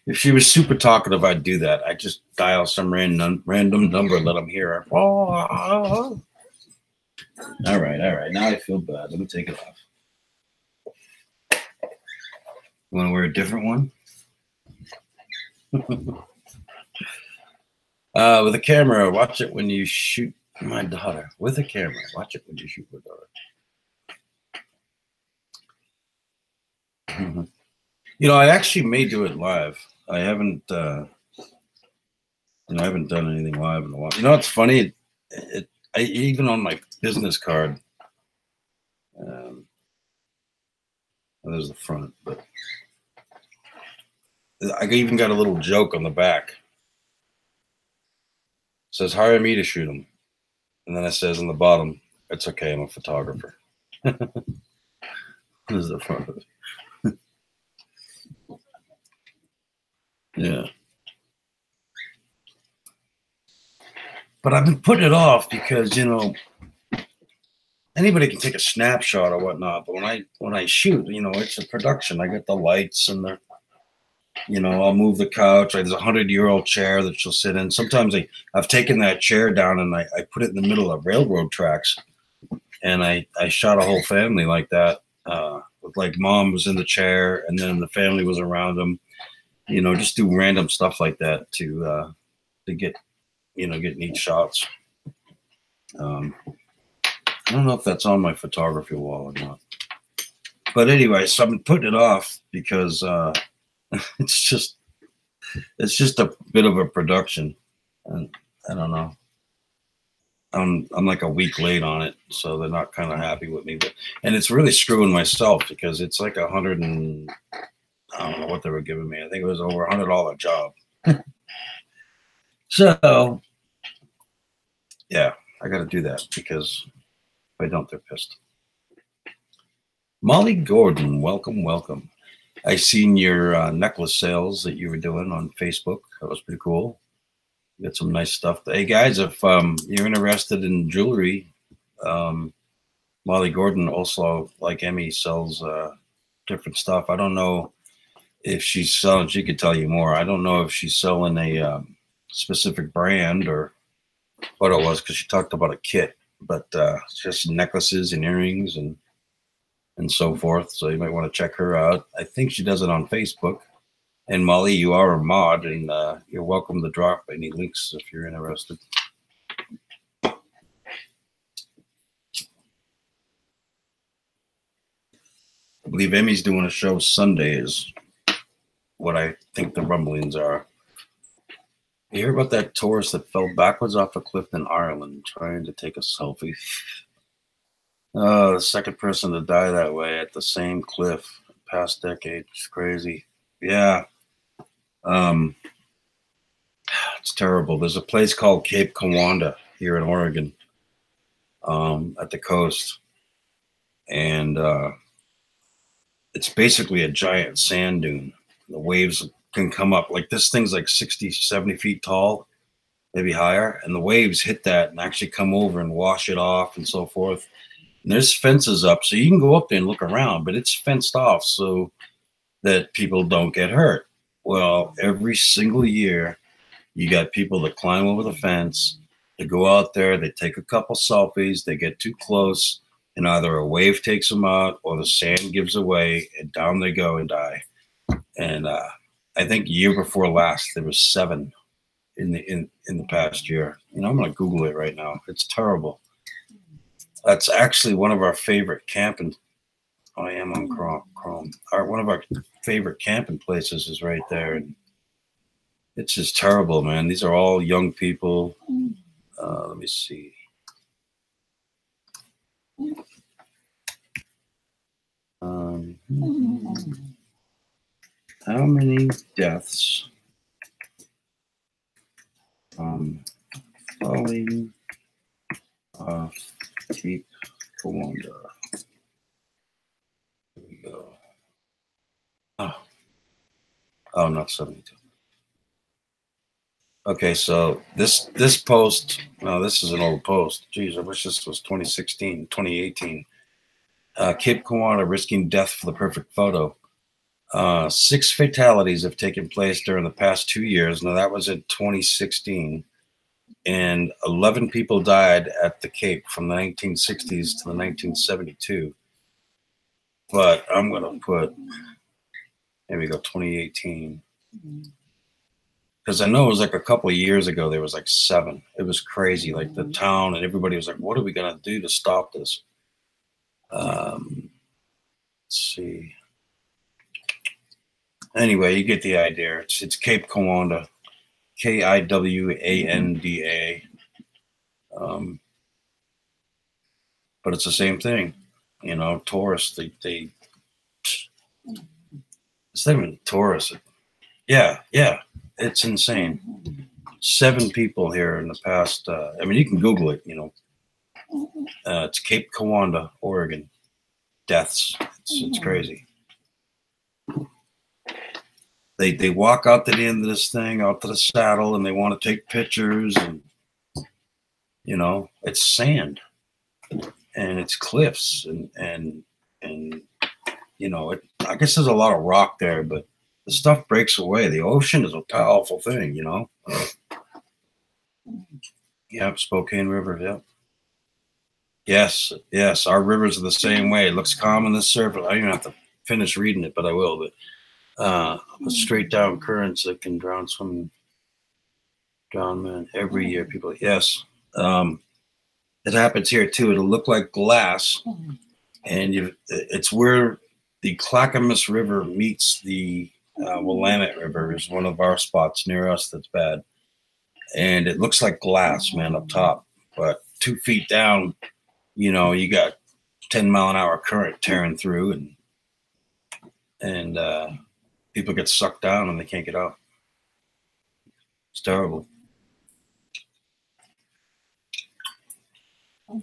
If she was super talkative, I'd do that. I'd just dial some random number and let them hear her. Oh. All right. Now I feel bad. Let me take it off. You want to wear a different one? With a camera, watch it when you shoot my daughter. With a camera, watch it when you shoot my daughter. I actually may do it live. I haven't done anything live in a while. It's funny. I even on my business card. There's the front, but I even got a little joke on the back. It says, hire me to shoot them. And then it says on the bottom, it's okay, I'm a photographer. This is the front of it. Yeah. But I've been putting it off because, you know, anybody can take a snapshot or whatnot. But when I shoot, you know, it's a production. I get the lights and the, you know, I'll move the couch. There's a 100-year-old chair that she'll sit in. Sometimes I've taken that chair down and I put it in the middle of railroad tracks, and I shot a whole family like that. With like mom was in the chair and then the family was around them. You know, just do random stuff like that to get, you know, get neat shots. I don't know if that's on my photography wall or not. But anyway, so I've been putting it off because it's just a bit of a production, and I don't know. I'm like a week late on it, so they're not kind of happy with me. And it's really screwing myself because it's like I don't know what they were giving me. I think it was over $100 job. So yeah, I got to do that because if I don't, they're pissed. Molly Gordon, welcome, welcome. I seen your necklace sales that you were doing on Facebook. That was pretty cool. You got some nice stuff. Hey guys, if you're interested in jewelry, Molly Gordon also, like Emmy, sells different stuff. I don't know if she's selling. She could tell you more. I don't know if she's selling a specific brand or what it was because she talked about a kit, but just necklaces and earrings and so forth. So you might want to check her out. I think she does it on Facebook. And Molly, you are a mod, and you're welcome to drop any links if you're interested. I believe Emmy's doing a show Sunday is what I think the rumblings are. You hear about that tourist that fell backwards off a cliff in Ireland trying to take a selfie? The second person to die that way at the same cliff past decade. It's crazy. Yeah. It's terrible. There's a place called Cape Kiwanda here in Oregon, at the coast. And it's basically a giant sand dune. The waves can come up. Like this thing's like 60, 70 feet tall, maybe higher. And the waves hit that and actually come over and wash it off and so forth. And there's fences up, so you can go up there and look around, but it's fenced off so that people don't get hurt. Well, every single year, you got people that climb over the fence, they go out there, they take a couple selfies, they get too close, and either a wave takes them out or the sand gives away, and down they go and die. And I think year before last, there was 7 in the past year. You know, I'm going to Google it right now. It's terrible. That's actually one of our favorite camping. I am on Chrome. One of our favorite camping places is right there. And it's just terrible, man. These are all young people. Let me see. How many deaths falling off Cape Kiwanda? Here we go. Oh, not 72. Okay, so this post, no, this is an old post. Geez, I wish this was 2016, 2018. Cape Kiwanda risking death for the perfect photo. 6 fatalities have taken place during the past 2 years. Now, that was in 2016. And 11 people died at the Cape from the 1960s to the 1972. But I'm going to put, here we go, 2018. Because I know it was like a couple of years ago, there was like 7. It was crazy. Like the town and everybody was like, what are we going to do to stop this? Let's see. Anyway, you get the idea. It's Cape Kiwanda, Kiwanda. But it's the same thing, you know. Tourists, they it's not even tourists. Yeah, it's insane. 7 people here in the past. I mean, you can Google it. You know, it's Cape Kiwanda, Oregon. Deaths. It's crazy. they walk out to the end of this thing, out to the saddle, and they want to take pictures, and you know, it's sand and it's cliffs, and you know, I guess there's a lot of rock there, but the stuff breaks away. The ocean is a powerful thing, you know. Yep, Spokane River. Yep. Yes, our rivers are the same way. It looks calm on the surface. I don't even have to finish reading it, but I will. But straight down currents that can drown man. Every year, people. Yes, it happens here too. It'll look like glass, and it's where the Clackamas River meets the Willamette River. Is one of our spots near us that's bad, and it looks like glass, man, up top. But 2 feet down, you know, you got 10-mile-an-hour current tearing through, and people get sucked down and they can't get out. It's terrible. I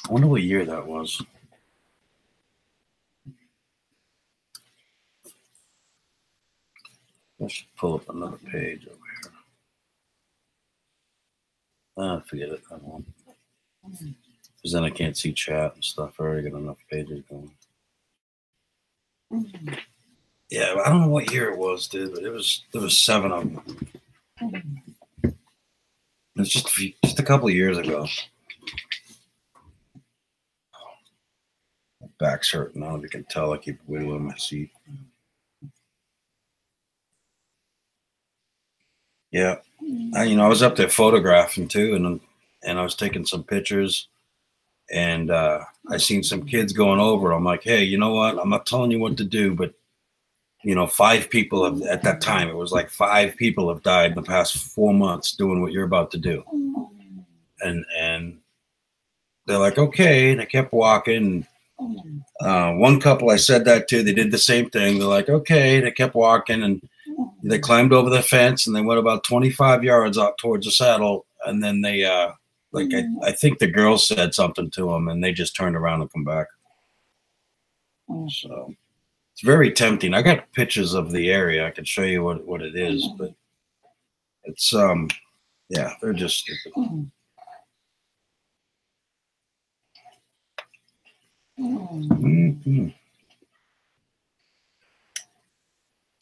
wonder what year that was. I should pull up another page over here. Forget it. I won't. Because then I can't see chat and stuff. I already got enough pages going. Yeah, I don't know what year it was, dude, but there was 7 of them. It was just a couple of years ago. My back's hurting. I don't know if you can tell. I keep wiggling my seat. Yeah, I was up there photographing too, and I was taking some pictures, and I seen some kids going over. I'm like, hey, you know what? I'm not telling you what to do, but you know, 5 people have, at that time, it was like 5 people have died in the past 4 months doing what you're about to do, and they're like, okay, and I kept walking. One couple I said that to, they did the same thing. They're like, okay, they kept walking, and they climbed over the fence, and they went about 25 yards out towards the saddle, and then they I think the girl said something to them, and they just turned around and come back. So it's very tempting. I got pictures of the area. I can show you what it is, but it's yeah, they're just stupid. Mm-hmm.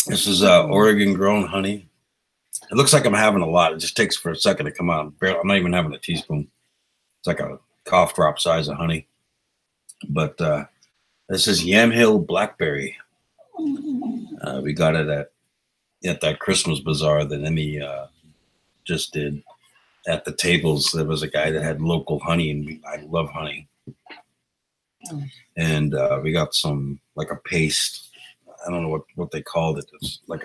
This is Oregon grown honey. It looks like I'm having a lot. It just takes for a second to come out. I'm not even having a teaspoon. It's like a cough drop size of honey. But this is Yamhill Blackberry. We got it at that Christmas bazaar that Emmy just did. At the tables, there was a guy that had local honey, and I love honey. And we got some, like a paste. I don't know what they called it. It's like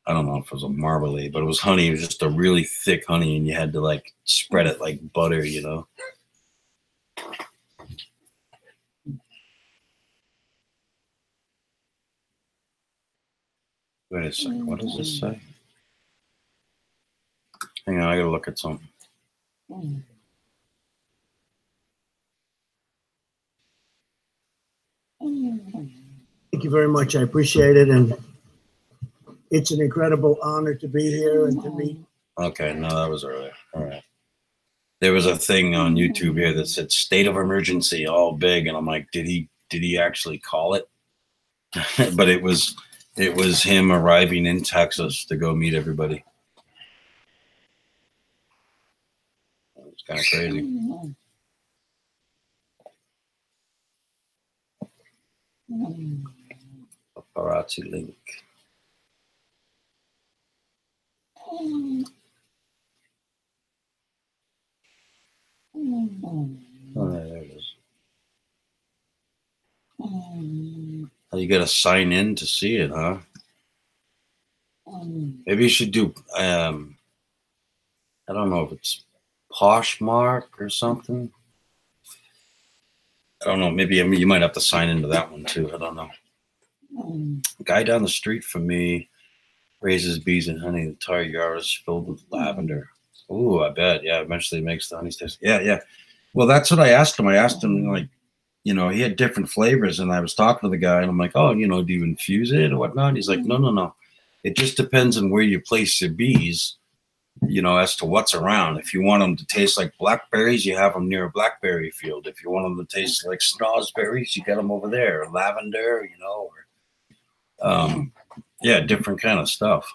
I don't know if it was a marmalade, but it was honey. It was just a really thick honey, and you had to like spread it like butter, you know. Wait a second. What does this say? Hang on, I gotta look at something. Thank you very much. I appreciate it, and it's an incredible honor to be here and to meet. Okay, no, that was earlier. All right. There was a thing on YouTube here that said "state of emergency," all big, and I'm like, did he actually call it? But it was him arriving in Texas to go meet everybody. It's kind of crazy. Paparazzi link. Oh, there it is. Oh, you got to sign in to see it, huh? Maybe you should do. I don't know if it's Poshmark or something. I don't know. Maybe you might have to sign into that one too. I don't know. A guy down the street from me raises bees and honey. The entire yard is filled with lavender. Ooh, I bet. Yeah, eventually makes the honey taste. Yeah. Well, that's what I asked him. I asked him, like, you know, he had different flavors, and I was talking to the guy, and I'm like, oh, you know, do you infuse it or whatnot? And he's like, no, no, no. It just depends on where you place your bees, you know, as to what's around. If you want them to taste like blackberries, you have them near a blackberry field. If you want them to taste like snozberries, you got them over there. Or lavender, you know, or yeah, different kind of stuff.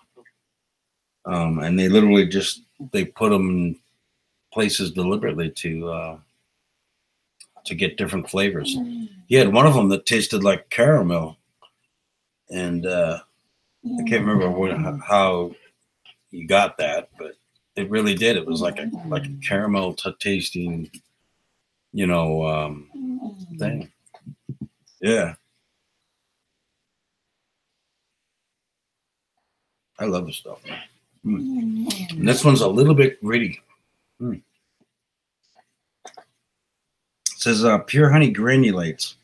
And they literally just they put them in places deliberately to get different flavors. He had one of them that tasted like caramel, and I can't remember how you got that, but it really did. It was like a caramel tasting, you know, thing. Yeah, I love this stuff, man. And this one's a little bit gritty. It says pure honey granulates,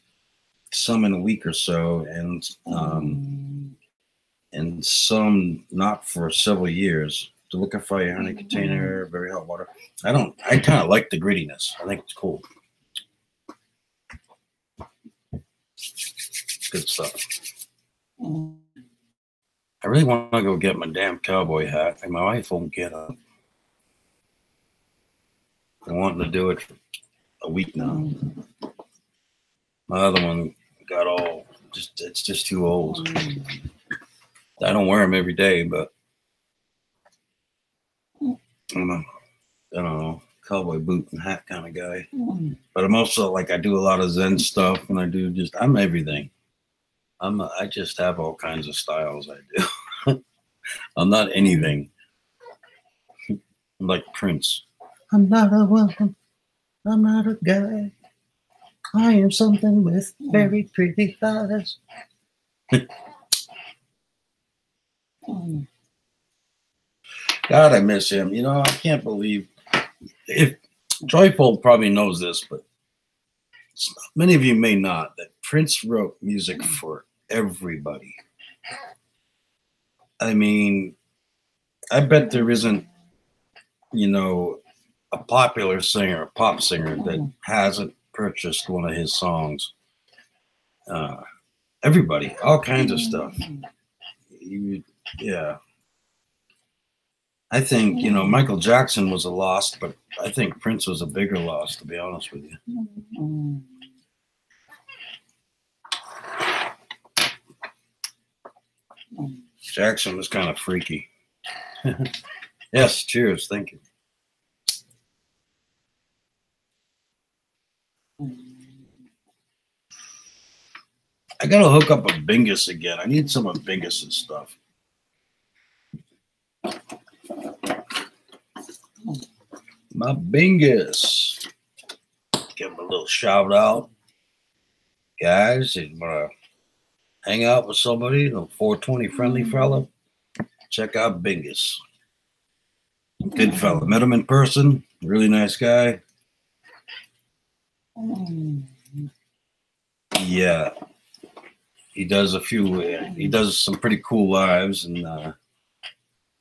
some in a week or so, and some not for several years. To liquefy your honey container, very hot water. I kind of like the grittiness. I think it's cool. Good stuff. I really want to go get my damn cowboy hat, and my wife won't get up. I'm wanting to do it for a week now. My other one got all it's just too old. I don't wear them every day, but I'm I don't know, cowboy boot and hat kind of guy. But I'm also like, I do a lot of Zen stuff, and I'm everything. I just have all kinds of styles I do. I'm not anything. I'm like Prince. I'm not a woman. I'm not a guy. I am something with very pretty thighs. God, I miss him. You know, I can't believe if Joyful probably knows this, but many of you may not, that Prince wrote music for everybody. I mean, I bet there isn't, you know, a popular singer, a pop singer that hasn't purchased one of his songs. Everybody, all kinds of stuff. Yeah. I think, you know, Michael Jackson was a loss, but I think Prince was a bigger loss, to be honest with you. Jackson was kind of freaky. Yes, cheers. Thank you. I gotta hook up a Bingus again. I need some of Bingus's stuff. My Bingus. Give him a little shout out. Guys, if you wanna hang out with somebody, a 420 friendly fella, check out Bingus. Good fella. Met him in person. Really nice guy. Yeah. He does he does some pretty cool lives, and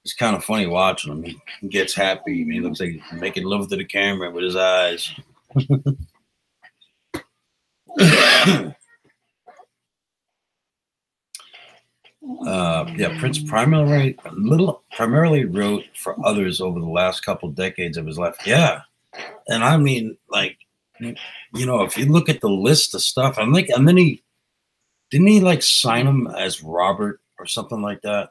it's kind of funny watching him. He gets happy. He looks like he's making love to the camera with his eyes. Yeah, Prince primarily wrote for others over the last couple decades of his life. Yeah, and I mean, like, you know, if you look at the list of stuff, I'm like, and then didn't he like sign him as Robert or something like that?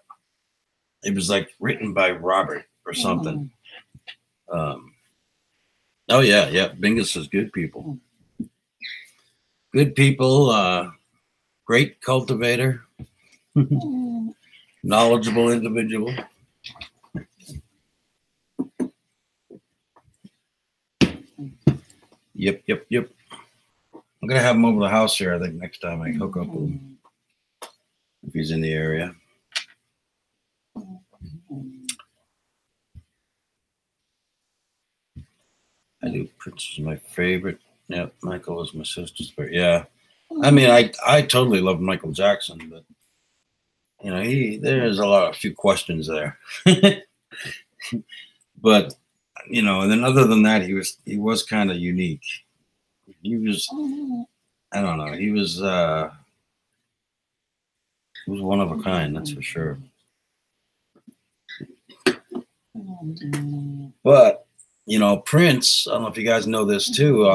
It was like written by Robert or something. Oh yeah, Bingus is good people. Good people. Great cultivator. Knowledgeable individual. Yep. I'm gonna have him over the house here, I think, next time I hook up with him, if he's in the area. I do. Prince is my favorite. Yeah, Michael is my sister's favorite. Yeah. I mean, I totally love Michael Jackson, but you know, there's a few questions there. But you know, and then other than that, he was kind of unique. He was, I don't know, he was one of a kind, that's for sure. But you know, Prince, I don't know if you guys know this too.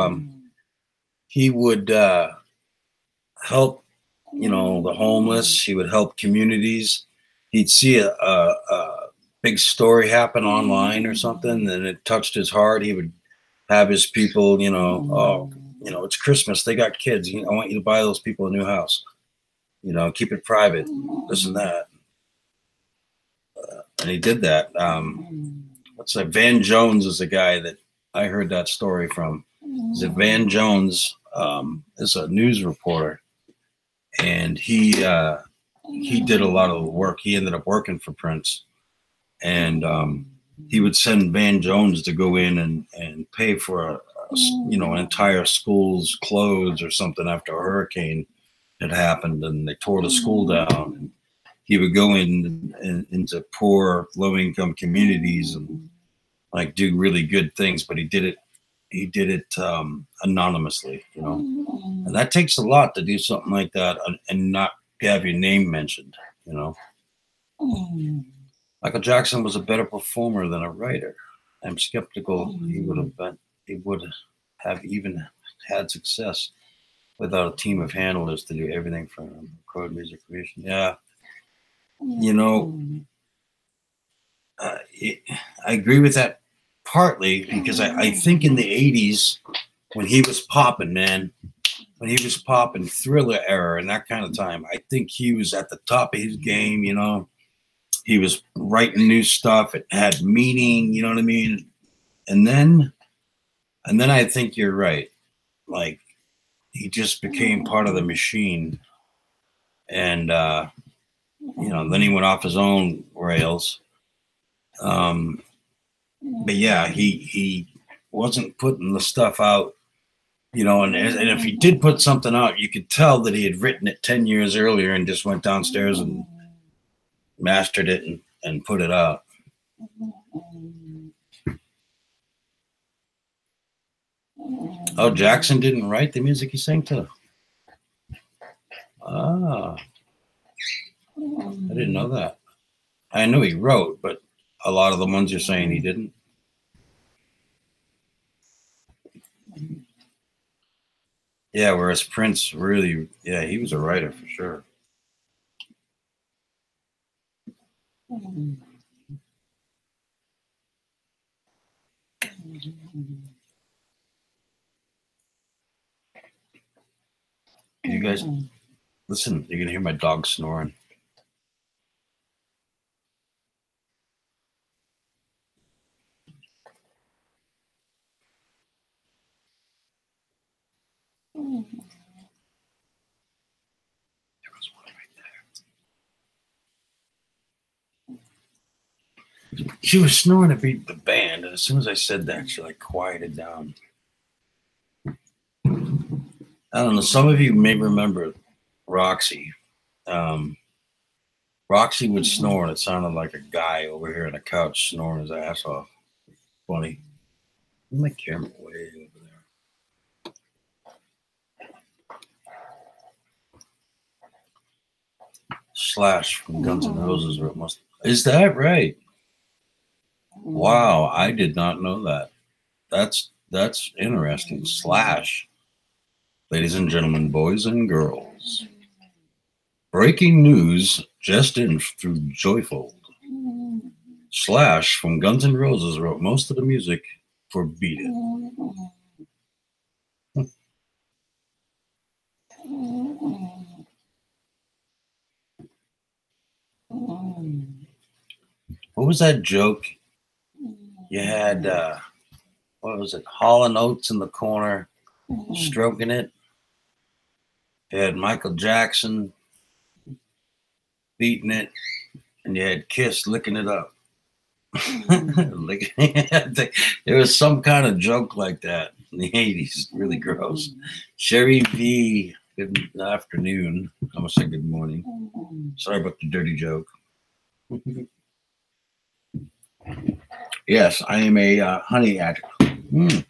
He would help, you know, the homeless. He would help communities. He'd see a big story happen online or something, and it touched his heart. He would have his people, you know, oh, you know, it's Christmas. They got kids. I want you to buy those people a new house. You know, keep it private, this and that. And he did that. What's that? Van Jones is a guy that I heard that story from. Is it Van Jones is a news reporter, and he did a lot of the work. He ended up working for Prince, and he would send Van Jones to go in and pay for you know, an entire school's clothes or something after a hurricane had happened and they tore the school down. And he would go into poor, low-income communities and like do really good things, but he did it anonymously, you know. And that takes a lot to do something like that and not have your name mentioned, you know. Michael Jackson was a better performer than a writer. I'm skeptical he would have even had success without a team of handlers to do everything for him. Record music creation. Yeah. You know, I agree with that partly because I think in the 80s when he was popping, man, when he was popping, Thriller era and that kind of time, I think he was at the top of his game, you know. He was writing new stuff. It had meaning, you know what I mean? And then I think you're right. Like, he just became part of the machine. And, you know, then he went off his own rails. But yeah, he wasn't putting the stuff out, you know, and if he did put something out, you could tell that he had written it 10 years earlier and just went downstairs and mastered it and put it out. Oh, Jackson didn't write the music he sang to? Ah, I didn't know that. I knew he wrote, but a lot of the ones you're saying he didn't. Yeah, whereas Prince really, yeah, he was a writer for sure. You guys listen, you're gonna hear my dog snoring. There was one right there. She was snoring to beat the band, and as soon as I said that, she like quieted down. I don't know. Some of you may remember Roxy. Roxy would snore, and it sounded like a guy over here on the couch snoring his ass off. Funny. My camera way over there. Slash from Guns N' Roses, or it must. Is that right? Wow, I did not know that. That's interesting. Slash, ladies and gentlemen, boys and girls. Breaking news just in through Joyfold. Slash from Guns N' Roses wrote most of the music for Beat It. What was that joke? You had, what was it, Hall & Oates in the corner stroking it. You had Michael Jackson beating it, and you had Kiss licking it up. There was some kind of joke like that in the 80s. Really gross. Sherry V, good afternoon. I'm going to say good morning. Sorry about the dirty joke. Yes, I am a honey addict. Mm.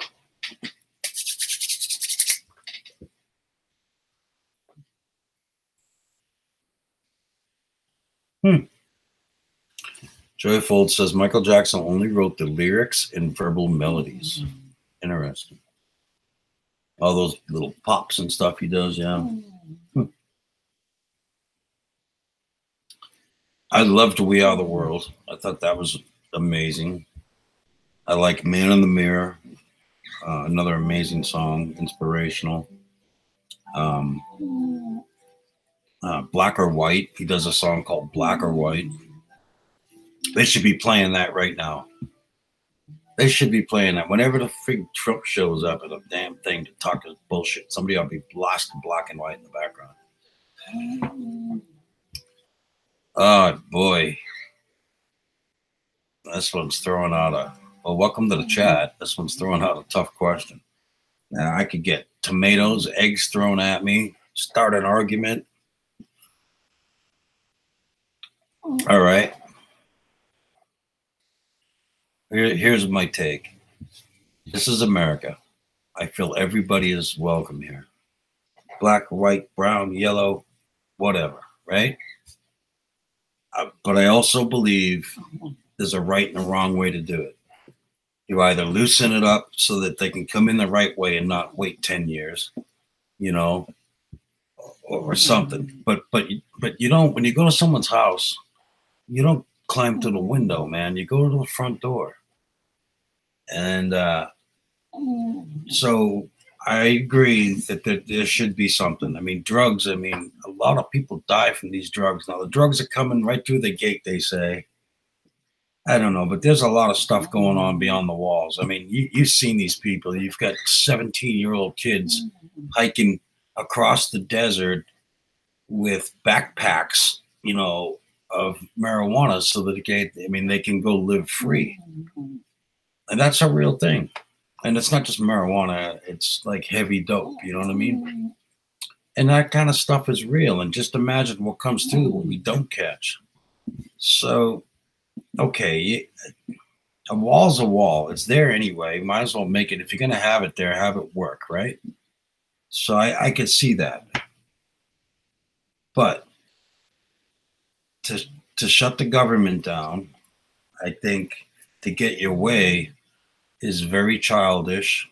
Joyfold says Michael Jackson only wrote the lyrics and verbal melodies. Interesting. All those little pops and stuff he does, yeah. I loved We Are the World. I thought that was amazing. I like Man in the Mirror, another amazing song, inspirational. Black or White. He does a song called Black or White. They should be playing that right now. They should be playing that. Whenever the freak Trump shows up at a damn thing to talk his bullshit, somebody ought to be blasting Black and White in the background. Oh, boy. This one's throwing out a... Well, welcome to the chat. This one's throwing out a tough question. Now, I could get tomatoes, eggs thrown at me, start an argument. All right. Here's my take. This is America. I feel everybody is welcome here. Black, white, brown, yellow, whatever, right? But I also believe there's a right and a wrong way to do it. You either loosen it up so that they can come in the right way and not wait 10 years, you know, or something. But you don't, when you go to someone's house, you don't climb to the window, man. You go to the front door. And so I agree that there should be something. I mean, drugs, I mean, a lot of people die from these drugs. Now, the drugs are coming right through the gate, they say. I don't know, but there's a lot of stuff going on beyond the walls. I mean, you've seen these people. You've got 17-year-old kids hiking across the desert with backpacks, you know, of marijuana so that they can go live free. And that's a real thing. And it's not just marijuana. It's like heavy dope. You know what I mean? And that kind of stuff is real. And just imagine what comes through when we don't catch. So, okay, a wall's a wall. It's there anyway. Might as well make it. If you're going to have it there, have it work, right? So I could see that. But to shut the government down, I think to get your way is very childish.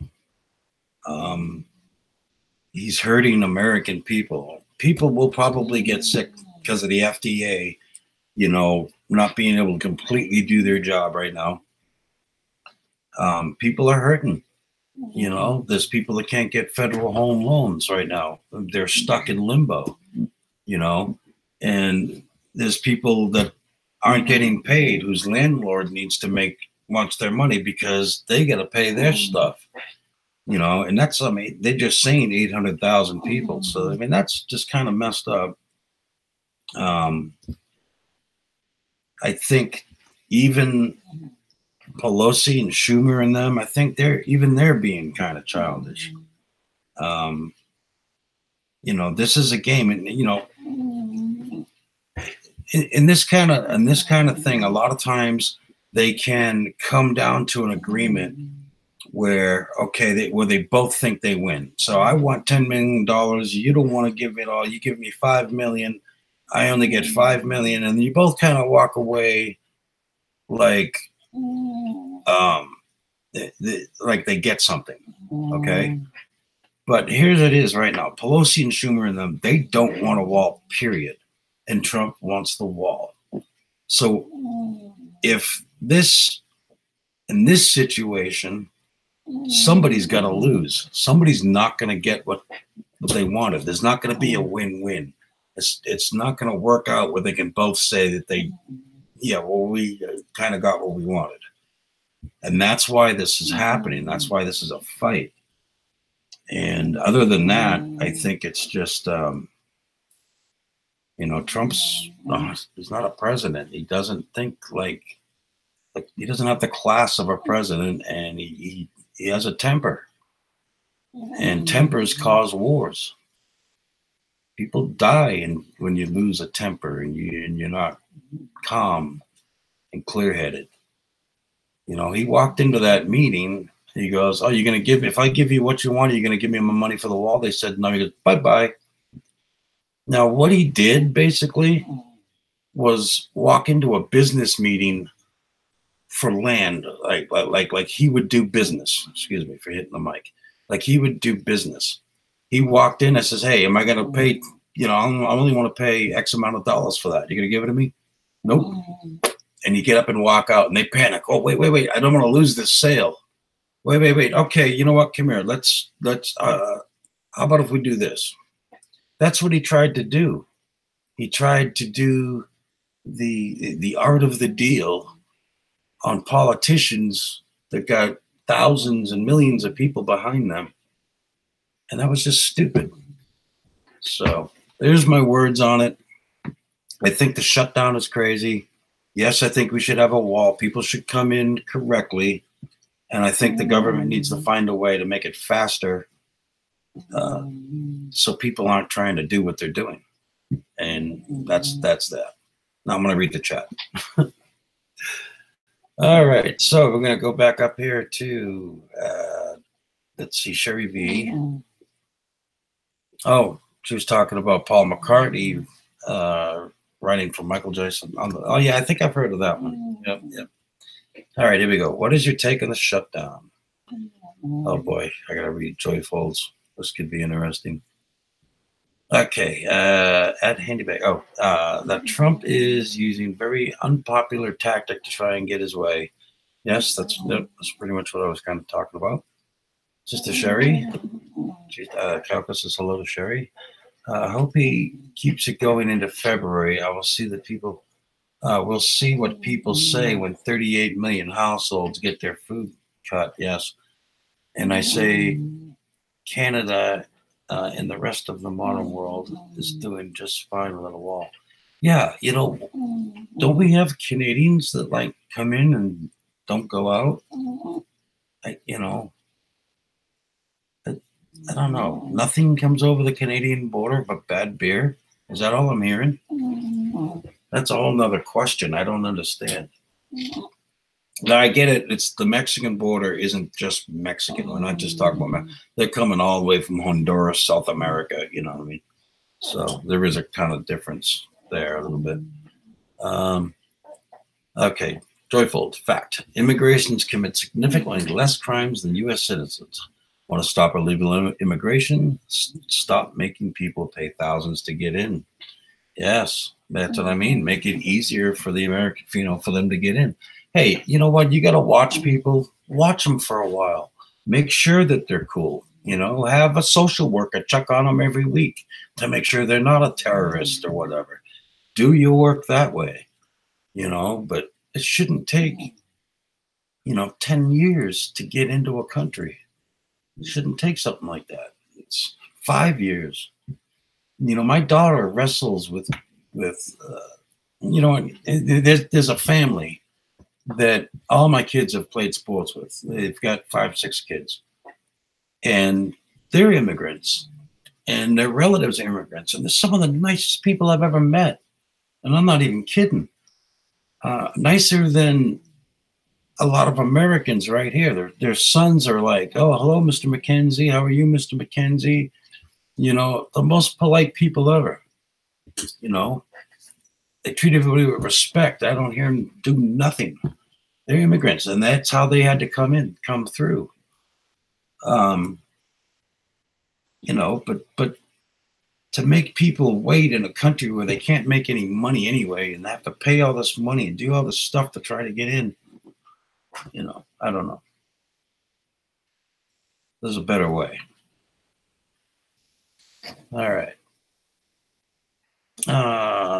He's hurting American people. People will probably get sick because of the FDA, you know, not being able to completely do their job right now. People are hurting. You know, there's people that can't get federal home loans right now. They're stuck in limbo, you know, and there's people that aren't getting paid whose landlord wants their money because they got to pay their stuff, you know, and that's, I mean, they're just saying 800,000 people. So, I mean, that's just kind of messed up. I think even Pelosi and Schumer and them, I think they're being kind of childish. You know, this is a game, and you know, in this kind of thing, a lot of times they can come down to an agreement where they both think they win. So I want $10 million. You don't want to give it all. You give me $5 million. I only get $5 million, and you both kind of walk away like like they get something. Okay. But here's it is right now. Pelosi and Schumer and them, they don't want a wall, period. And Trump wants the wall. So if in this situation, somebody's got to lose. Somebody's not going to get what they wanted. There's not going to be a win-win. It's not going to work out where they can both say that we kind of got what we wanted. And that's why this is happening. That's why this is a fight. And other than that, I think it's just, you know, Trump's is not a president. He doesn't think like he doesn't have the class of a president, and he has a temper. And tempers cause wars. People die when you lose a temper and you're not calm and clear-headed. You know, he walked into that meeting. He goes, "Oh, you're going to give me, if I give you what you want, are you going to give me my money for the wall?" They said, "No." He goes, "Bye-bye." Now, what he did basically was walk into a business meeting for land, like he would do business. Excuse me for hitting the mic. Like he would do business. He walked in and says, "Hey, am I going to pay, you know, I only want to pay X amount of dollars for that. You're going to give it to me?" "Nope." And you get up and walk out and they panic. "Oh, wait. I don't want to lose this sale. Wait. Okay, you know what? Come here. Let's how about if we do this?" That's what he tried to do. He tried to do the art of the deal on politicians that got thousands and millions of people behind them. And that was just stupid. So there's my words on it. I think the shutdown is crazy. Yes, I think we should have a wall. People should come in correctly. And I think the government needs to find a way to make it faster so people aren't trying to do what they're doing. And that's that. Now I'm going to read the chat. All right. So we're going to go back up here to, let's see, Sherry V. Oh, she was talking about Paul McCartney writing for Michael Jackson. Oh, yeah, I think I've heard of that one. Yep. All right, here we go. What is your take on the shutdown? Oh, boy, I got to read Joy Folds. This could be interesting. Okay, at Handybag. Oh, that Trump is using very unpopular tactic to try and get his way. Yes, that's pretty much what I was kind of talking about. Sister Sherry, Calcus says hello to Sherry. I hope he keeps it going into February. I will see that people. We'll see what people say when 38 million households get their food cut. Yes, and I say Canada and the rest of the modern world is doing just fine without a wall. Yeah, you know, don't we have Canadians that like come in and don't go out? You know, I don't know. Nothing comes over the Canadian border but bad beer. Is that all I'm hearing? That's a whole nother question. I don't understand. Now I get it. It's the Mexican border isn't just Mexican. We're not just talking about Mexico. They're coming all the way from Honduras, South America. You know what I mean? So there is a kind of difference there a little bit. Okay. Joyful fact. Immigrants commit significantly less crimes than U.S. citizens. Want to stop illegal immigration? Stop making people pay thousands to get in. Yes, that's what I mean. Make it easier for the American, you know, for them to get in. Hey, you know what? You got to watch people. Watch them for a while. Make sure that they're cool. You know, have a social worker check on them every week to make sure they're not a terrorist or whatever. Do your work that way, you know, but it shouldn't take, 10 years to get into a country. It shouldn't take something like that. It's 5 years. You know, my daughter wrestles with there's a family that all my kids have played sports with. They've got 5, 6 kids, and they're immigrants, and their relatives are immigrants, and they're some of the nicest people I've ever met. And I'm not even kidding. Nicer than a lot of Americans right here. Their sons are like, "Oh, hello, Mr. McKenzie. How are you, Mr. McKenzie?" You know, the most polite people ever. You know, they treat everybody with respect. I don't hear them do nothing. They're immigrants, and that's how they had to come through. But to make people wait in a country where they can't make any money anyway, and they have to pay all this money and do all this stuff to try to get in, I don't know. There's a better way. All right.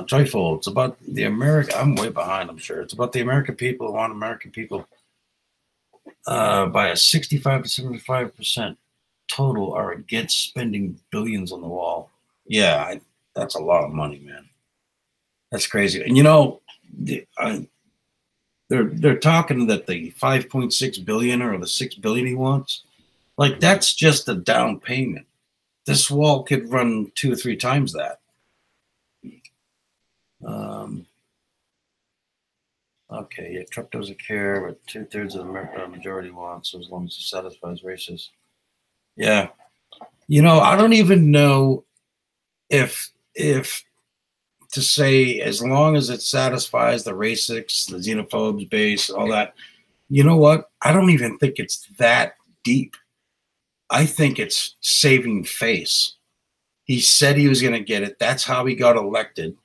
Joyful. It's about the American. I'm way behind, I'm sure. It's about the American people who want American people by a 65 to 75% total are against spending billions on the wall. Yeah, that's a lot of money, man. That's crazy. And they're talking that the 5.6 billion or the 6 billion he wants, like that's just a down payment. This wall could run 2 or 3 times that. Okay, yeah, Trump doesn't care, but 2/3 of the majority wants, so as long as it satisfies racists. Yeah. You know, I don't even know if to say as long as it satisfies the racists, the xenophobes base, all that. You know what? I don't even think it's that deep. I think it's saving face. He said he was going to get it. That's how he got elected.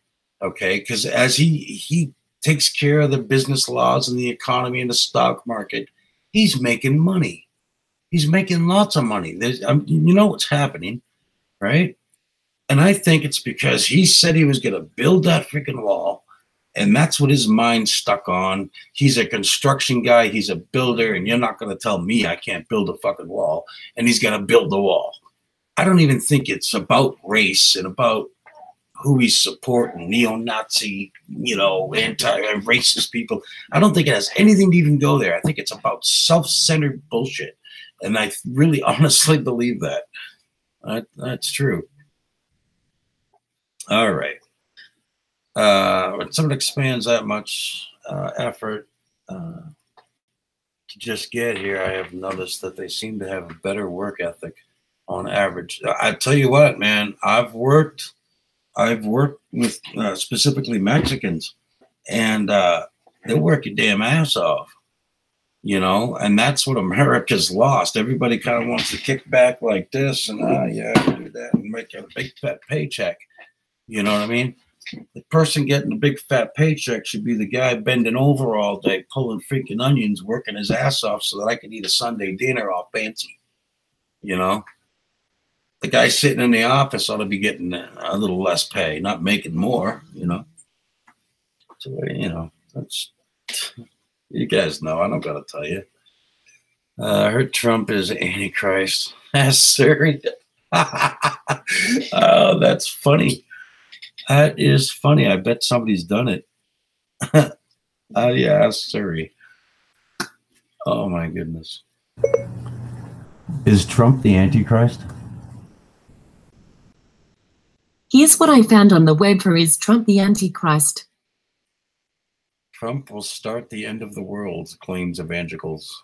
Okay, because as he takes care of the business laws and the economy and the stock market, he's making money. He's making lots of money. You know what's happening, right? And I think it's because he said he was going to build that freaking wall. And that's what his mind's stuck on. He's a construction guy. He's a builder. And you're not going to tell me I can't build a fucking wall. And he's going to build the wall. I don't even think it's about race and about who he's supporting, neo-Nazi, you know, anti-racist people. I don't think it has anything to even go there. I think it's about self-centered bullshit. And I really honestly believe that. That's true. All right. When someone expands that much effort to just get here, I have noticed that they seem to have a better work ethic on average. I tell you what, man, I've worked with specifically Mexicans, and they work your damn ass off, you know, and that's what America's lost. Everybody kind of wants to kick back like this and yeah, do that and make a big fat paycheck. You know what I mean? The person getting a big fat paycheck should be the guy bending over all day, pulling freaking onions, working his ass off so that I can eat a Sunday dinner all fancy. You know? The guy sitting in the office ought to be getting a little less pay, not making more, you know? So, you know, that's, you guys know, I don't got to tell you. I heard Trump is Antichrist. That's serious. Oh, that's funny. That is funny. I bet somebody's done it. Yeah, sorry. Oh my goodness. Is Trump the Antichrist? Here's what I found on the web for Is Trump the Antichrist? Trump will start the end of the world, claims evangelicals.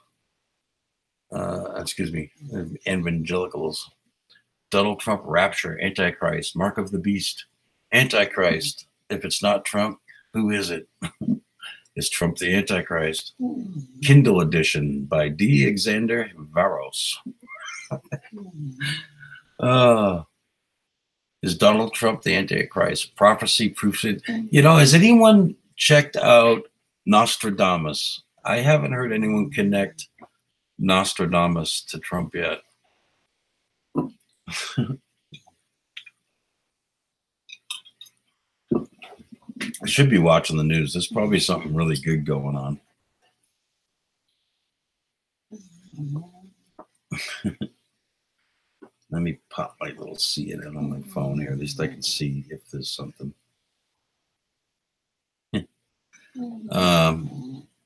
Evangelicals. Donald Trump rapture, Antichrist, mark of the beast. Antichrist. If it's not Trump, who is it? Is Trump the Antichrist? Kindle edition by D. Alexander Varos. Is Donald Trump the Antichrist? Prophecy proofs it. You know, has anyone checked out Nostradamus? I haven't heard anyone connect Nostradamus to Trump yet. I should be watching the news. There's probably something really good going on. Let me pop my little CNN on my phone here. At least I can see if there's something.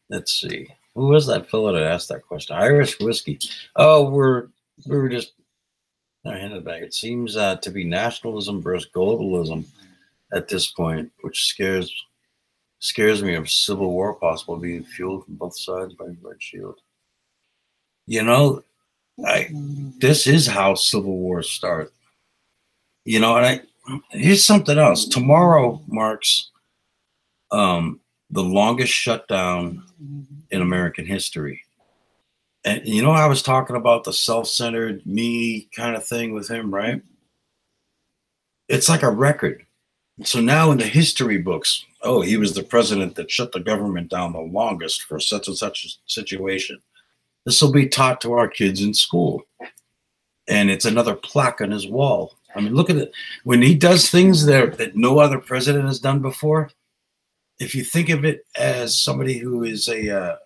Let's see. Who was that fellow that asked that question? Irish whiskey. Oh, we were just handed back. It seems to be nationalism versus globalism at this point, which scares me of civil war possible being fueled from both sides by Red Shield. You know, this is how civil wars start. You know, and here's something else. Tomorrow marks the longest shutdown in American history. And you know, I was talking about the self-centered me kind of thing with him, right? It's like a record. So now in the history books, oh, he was the president that shut the government down the longest for such and such a situation. This will be taught to our kids in school. And it's another plaque on his wall. I mean, look at it. When he does things that no other president has done before, if you think of it as somebody who is a,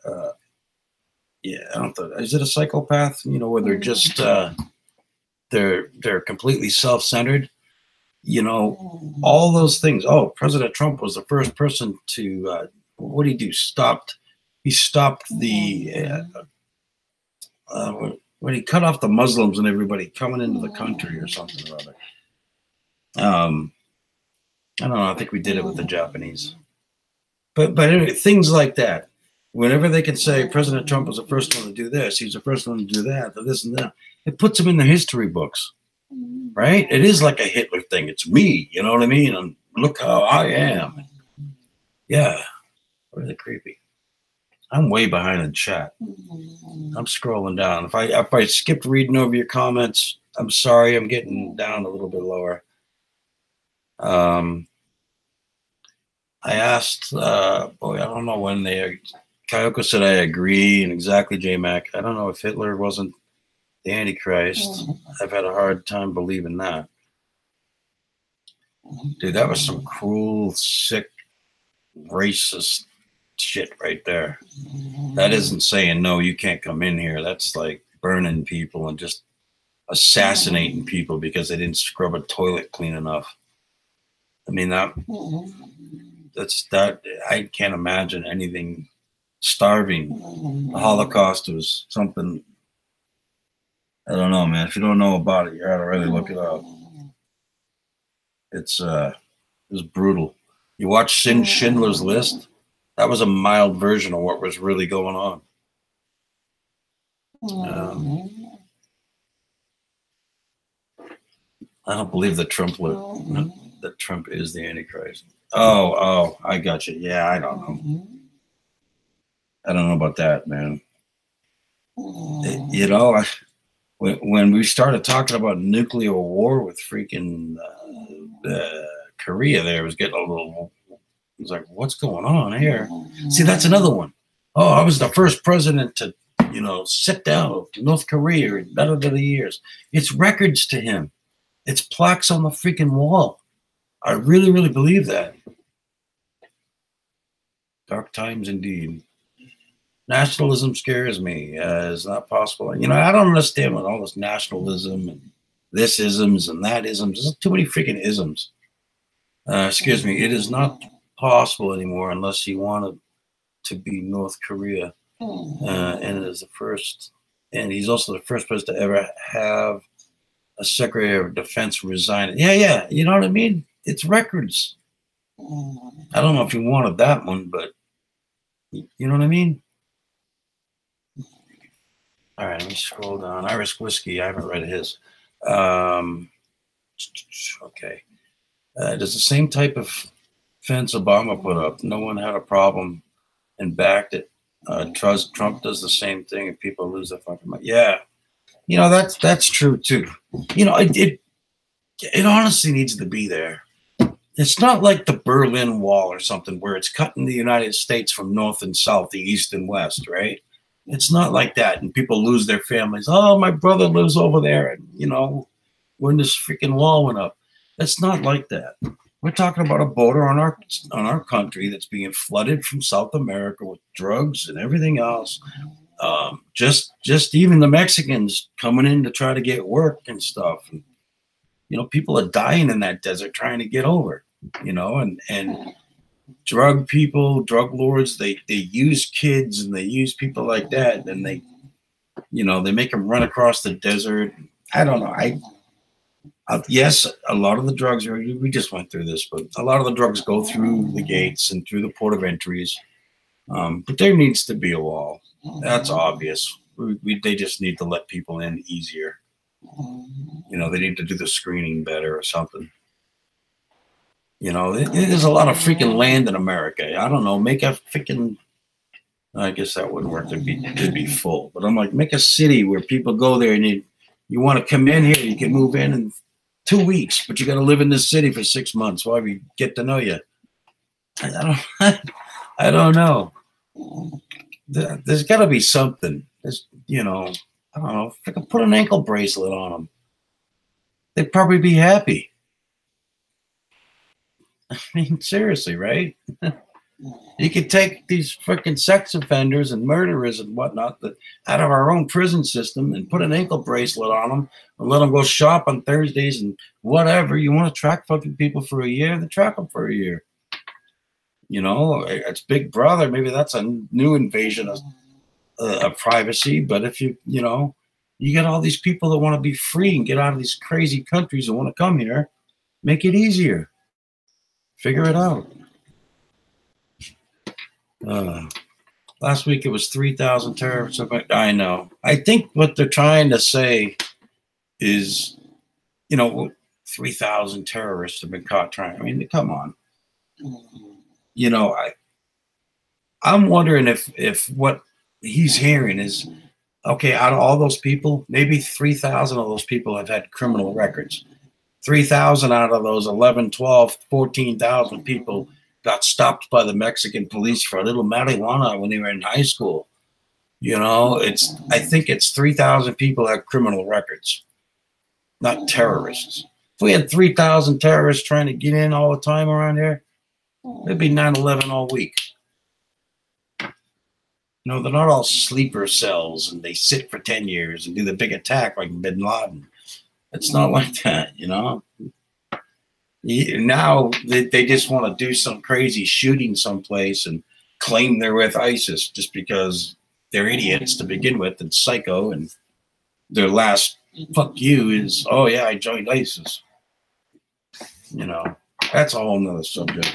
yeah, I don't know, is it a psychopath? You know, where they're just, they're completely self-centered. You know, all those things. Oh, President Trump was the first person to, what did he do? He stopped the, when he cut off the Muslims and everybody coming into the country or something or other. I don't know. I think we did it with the Japanese. But anyway, things like that. Whenever they can say President Trump was the first one to do this, he's the first one to do that, this and that, it puts him in the history books, right? It is like a Hitler thing. It's me, you know what I mean? And look how I am. Yeah, really creepy. I'm way behind in chat. I'm scrolling down. If I skipped reading over your comments, I'm sorry. I'm getting down a little bit lower. I asked, boy, I don't know when Kayoko said I agree, and exactly, JMAC. I don't know if Hitler wasn't the Antichrist. I've had a hard time believing that. Dude, that was some cruel, sick, racist shit right there. That isn't saying, no, you can't come in here. That's like burning people and just assassinating people because they didn't scrub a toilet clean enough. I mean, that's I can't imagine anything. Starving. The Holocaust was something, I don't know, man. If you don't know about it, you gotta really look it up. It's brutal. You watch Schindler's List, that was a mild version of what was really going on. I don't believe that Trump is the Antichrist. Oh, I got you. Yeah, I don't know. I don't know about that, man. You know, when we started talking about nuclear war with freaking Korea, there was getting a little. It was like, what's going on here? See, that's another one. Oh, I was the first president to, sit down with North Korea in better than the years. It's records to him. It's plaques on the freaking wall. I really, really believe that. Dark times indeed. Nationalism scares me. It's not possible. I don't understand what all this nationalism and this isms and that isms. There's too many freaking isms. Excuse me. It is not possible anymore unless he wanted to be North Korea. And it is the first, and he's also the first president to ever have a Secretary of Defense resign. Yeah. You know what I mean? It's records. I don't know if he wanted that one, but you know what I mean? All right, let me scroll down. Irish Whiskey, I haven't read his. Okay. Does the same type of fence Obama put up. No one had a problem and backed it. Trump does the same thing and people lose their fucking mind. Yeah. That's true too. It honestly needs to be there. It's not like the Berlin Wall or something where it's cutting the United States from north and south, the east and west, right? It's not like that, and people lose their families. Oh, my brother lives over there, and when this freaking wall went up, it's not like that. We're talking about a border on our country that's being flooded from South America with drugs and everything else. Just even the Mexicans coming in to try to get work and stuff. And, people are dying in that desert trying to get over. And drug lords, they use kids and they use people like that, and they make them run across the desert. I don't know. Yes, a lot of the drugs we just went through this, but a lot of the drugs go through the gates and through the port of entries. But there needs to be a wall. That's obvious. They just need to let people in easier. They need to do the screening better or something. There's a lot of freaking land in America. I don't know. Make a freaking. I guess that wouldn't work. It'd be full. But I'm like, make a city where people go there and you want to come in here. You can move in 2 weeks, but you got to live in this city for 6 months while we get to know you. I don't know. There's got to be something. I don't know. If I could put an ankle bracelet on them, they'd probably be happy. I mean, seriously, right? You could take these freaking sex offenders and murderers and whatnot out of our own prison system and put an ankle bracelet on them and let them go shop on Thursdays and whatever. You want to track fucking people for a year, then track them for a year. It's Big Brother. Maybe that's a new invasion of privacy. But if you got all these people that want to be free and get out of these crazy countries and want to come here, make it easier. Figure it out. Last week it was 3,000 terrorists. I know. I think what they're trying to say is, 3,000 terrorists have been caught trying. I mean, come on. I'm wondering if what he's hearing is, okay, out of all those people, maybe 3,000 of those people have had criminal records. 3,000 out of those 11, 12, 14,000 people got stopped by the Mexican police for a little marijuana when they were in high school. I think it's 3,000 people have criminal records, not terrorists. If we had 3,000 terrorists trying to get in all the time around here, it'd be 9/11 all week. They're not all sleeper cells and they sit for 10 years and do the big attack like Bin Laden. It's not like that, Now they just want to do some crazy shooting someplace and claim they're with ISIS just because they're idiots to begin with and psycho, and their last fuck you is, oh yeah, I joined ISIS. That's a whole nother subject.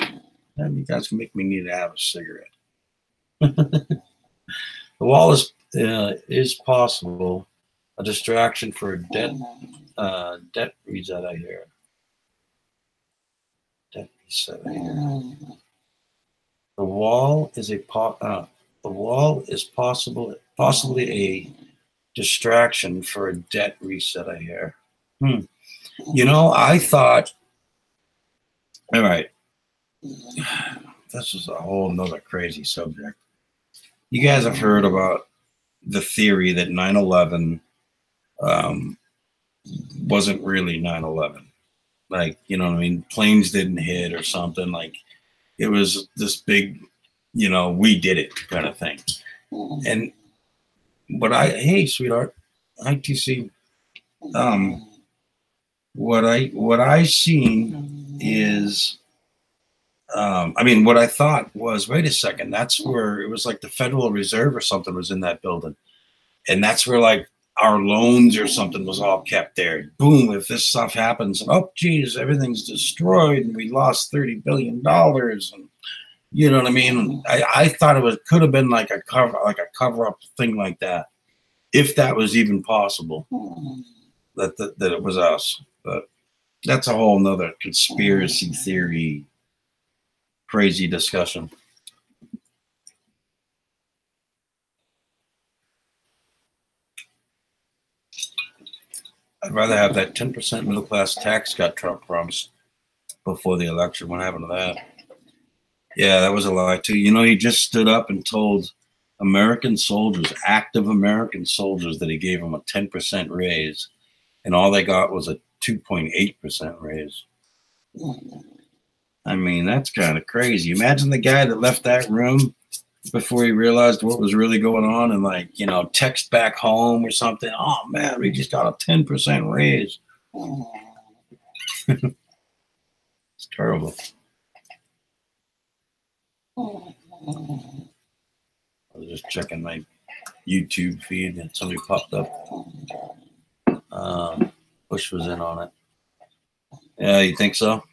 And you guys can make me need to have a cigarette. The wall is possible a distraction for debt reset. I hear. Debt reset. I hear. The wall is possibly a distraction for a debt reset. I hear. I thought. All right. This is a whole nother crazy subject. You guys have heard about the theory that 9/11 wasn't really 9/11. Like, planes didn't hit or something. Like, it was this big, we did it kind of thing. And hey, sweetheart, hi TC. What I seen is, what I thought was, wait a second, that's where it was like the Federal Reserve or something was in that building. And that's where like our loans or something was all kept there. Boom, if this stuff happens, oh geez, everything's destroyed and we lost $30 billion. And you know what I mean? I thought could have been like a cover-up thing like that, if that was even possible, that it was us. But that's a whole nother conspiracy theory crazy discussion. I'd rather have that 10% middle class tax cut Trump promised before the election. What happened to that? Yeah, that was a lie too. He just stood up and told American soldiers, active American soldiers, that he gave them a 10% raise, and all they got was a 2.8% raise. I mean, that's kind of crazy. Imagine the guy that left that room before he realized what was really going on and text back home or something. Oh man, we just got a 10% raise. It's terrible. I was just checking my YouTube feed and somebody popped up. Bush was in on it. Yeah, you think so?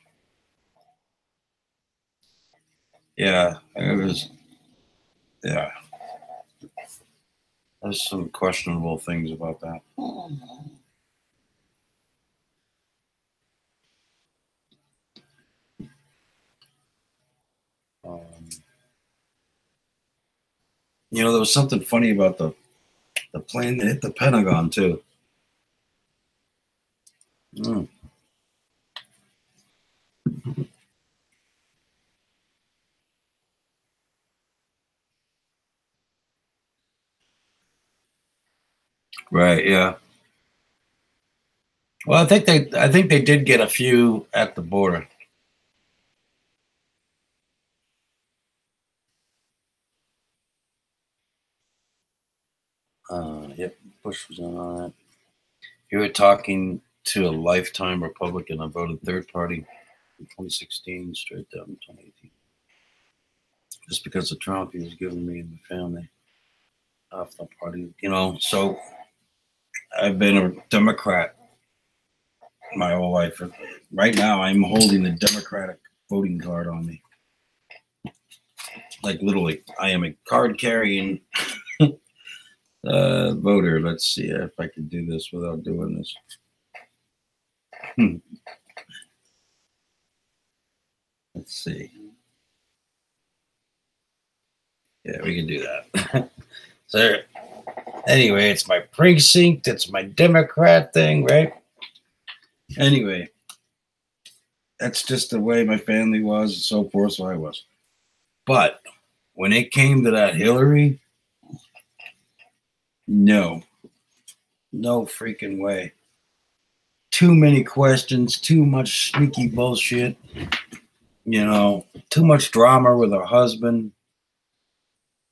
Yeah, it was. Yeah, there's some questionable things about that. There was something funny about the plane that hit the Pentagon too. Right. Yeah. Well, I think they did get a few at the border. Yep, Bush was on it. You were talking to a lifetime Republican. I voted third party in 2016, straight down in 2018. Just because of Trump, he was giving me and my family off the party. So I've been a Democrat my whole life. Right now, I'm holding the Democratic voting card on me. Like literally, I am a card-carrying voter. Let's see if I can do this without doing this. Let's see. Yeah, we can do that. So anyway, it's my precinct. It's my Democrat thing, right? Anyway, that's just the way my family was and so forth, so I was. But when it came to that Hillary, no freaking way. Too many questions, too much sneaky bullshit, you know, too much drama with her husband.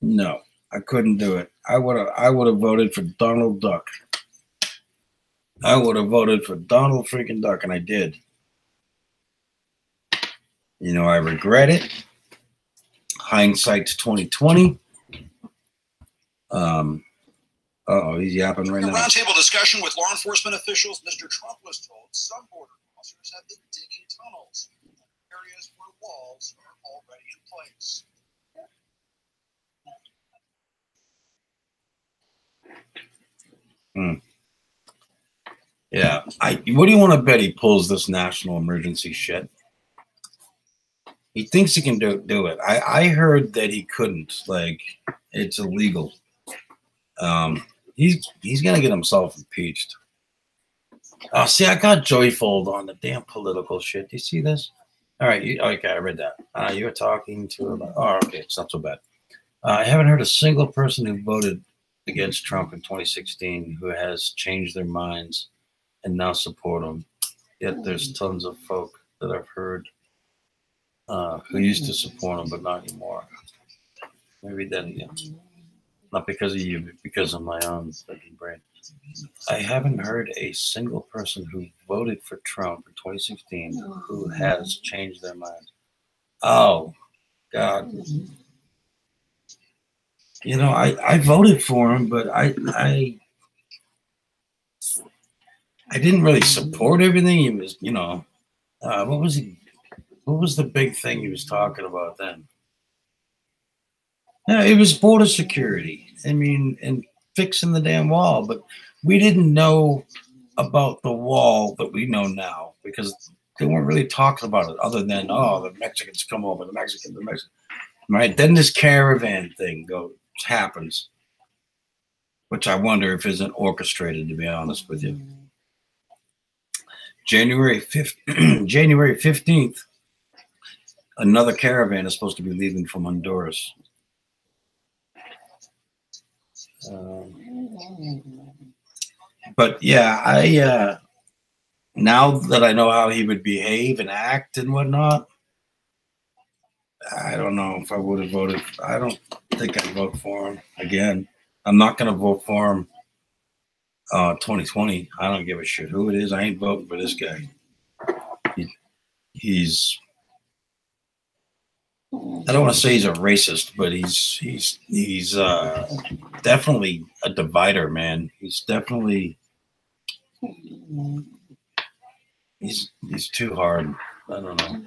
No, I couldn't do it. I would have voted for Donald Duck. I would have voted for Donald freaking Duck, and I did. You know, I regret it. Hindsight's 2020. He's yapping right now. In a roundtable discussion with law enforcement officials, Mr. Trump was told some border officers have been digging tunnels in areas where walls are already in place. Yeah, what do you want to bet he pulls this national emergency shit? He thinks he can do it. I heard that he couldn't. Like, it's illegal. He's gonna get himself impeached. Oh, see, I got joyful on the damn political shit. Do you see this? All right, okay, I read that. You were talking to. Oh, okay, it's not so bad. I haven't heard a single person who voted against Trump in 2016 who has changed their minds and now support him. Yet there's tons of folk that I've heard who used to support him, but not anymore. Maybe then again. Not because of you, but because of my own fucking brain. I haven't heard a single person who voted for Trump in 2016 who has changed their mind. Oh, God. You know, I voted for him, but I didn't really support everything he was, you know. What was the big thing he was talking about then? Yeah, it was border security. I mean, and fixing the damn wall. But we didn't know about the wall that we know now because they weren't really talking about it other than, oh, the Mexicans come over, the Mexicans. Right? Then this caravan thing happens, which I wonder if isn't orchestrated, to be honest with you. January 15th, another caravan is supposed to be leaving from Honduras. But yeah, now that I know how he would behave and act and whatnot, I don't know if I would have voted. I don't think I'd vote for him again. I'm not going to vote for him 2020. I don't give a shit who it is. I ain't voting for this guy. He's I don't want to say he's a racist, but he's definitely a divider, man. He's definitely he's too hard. I don't know.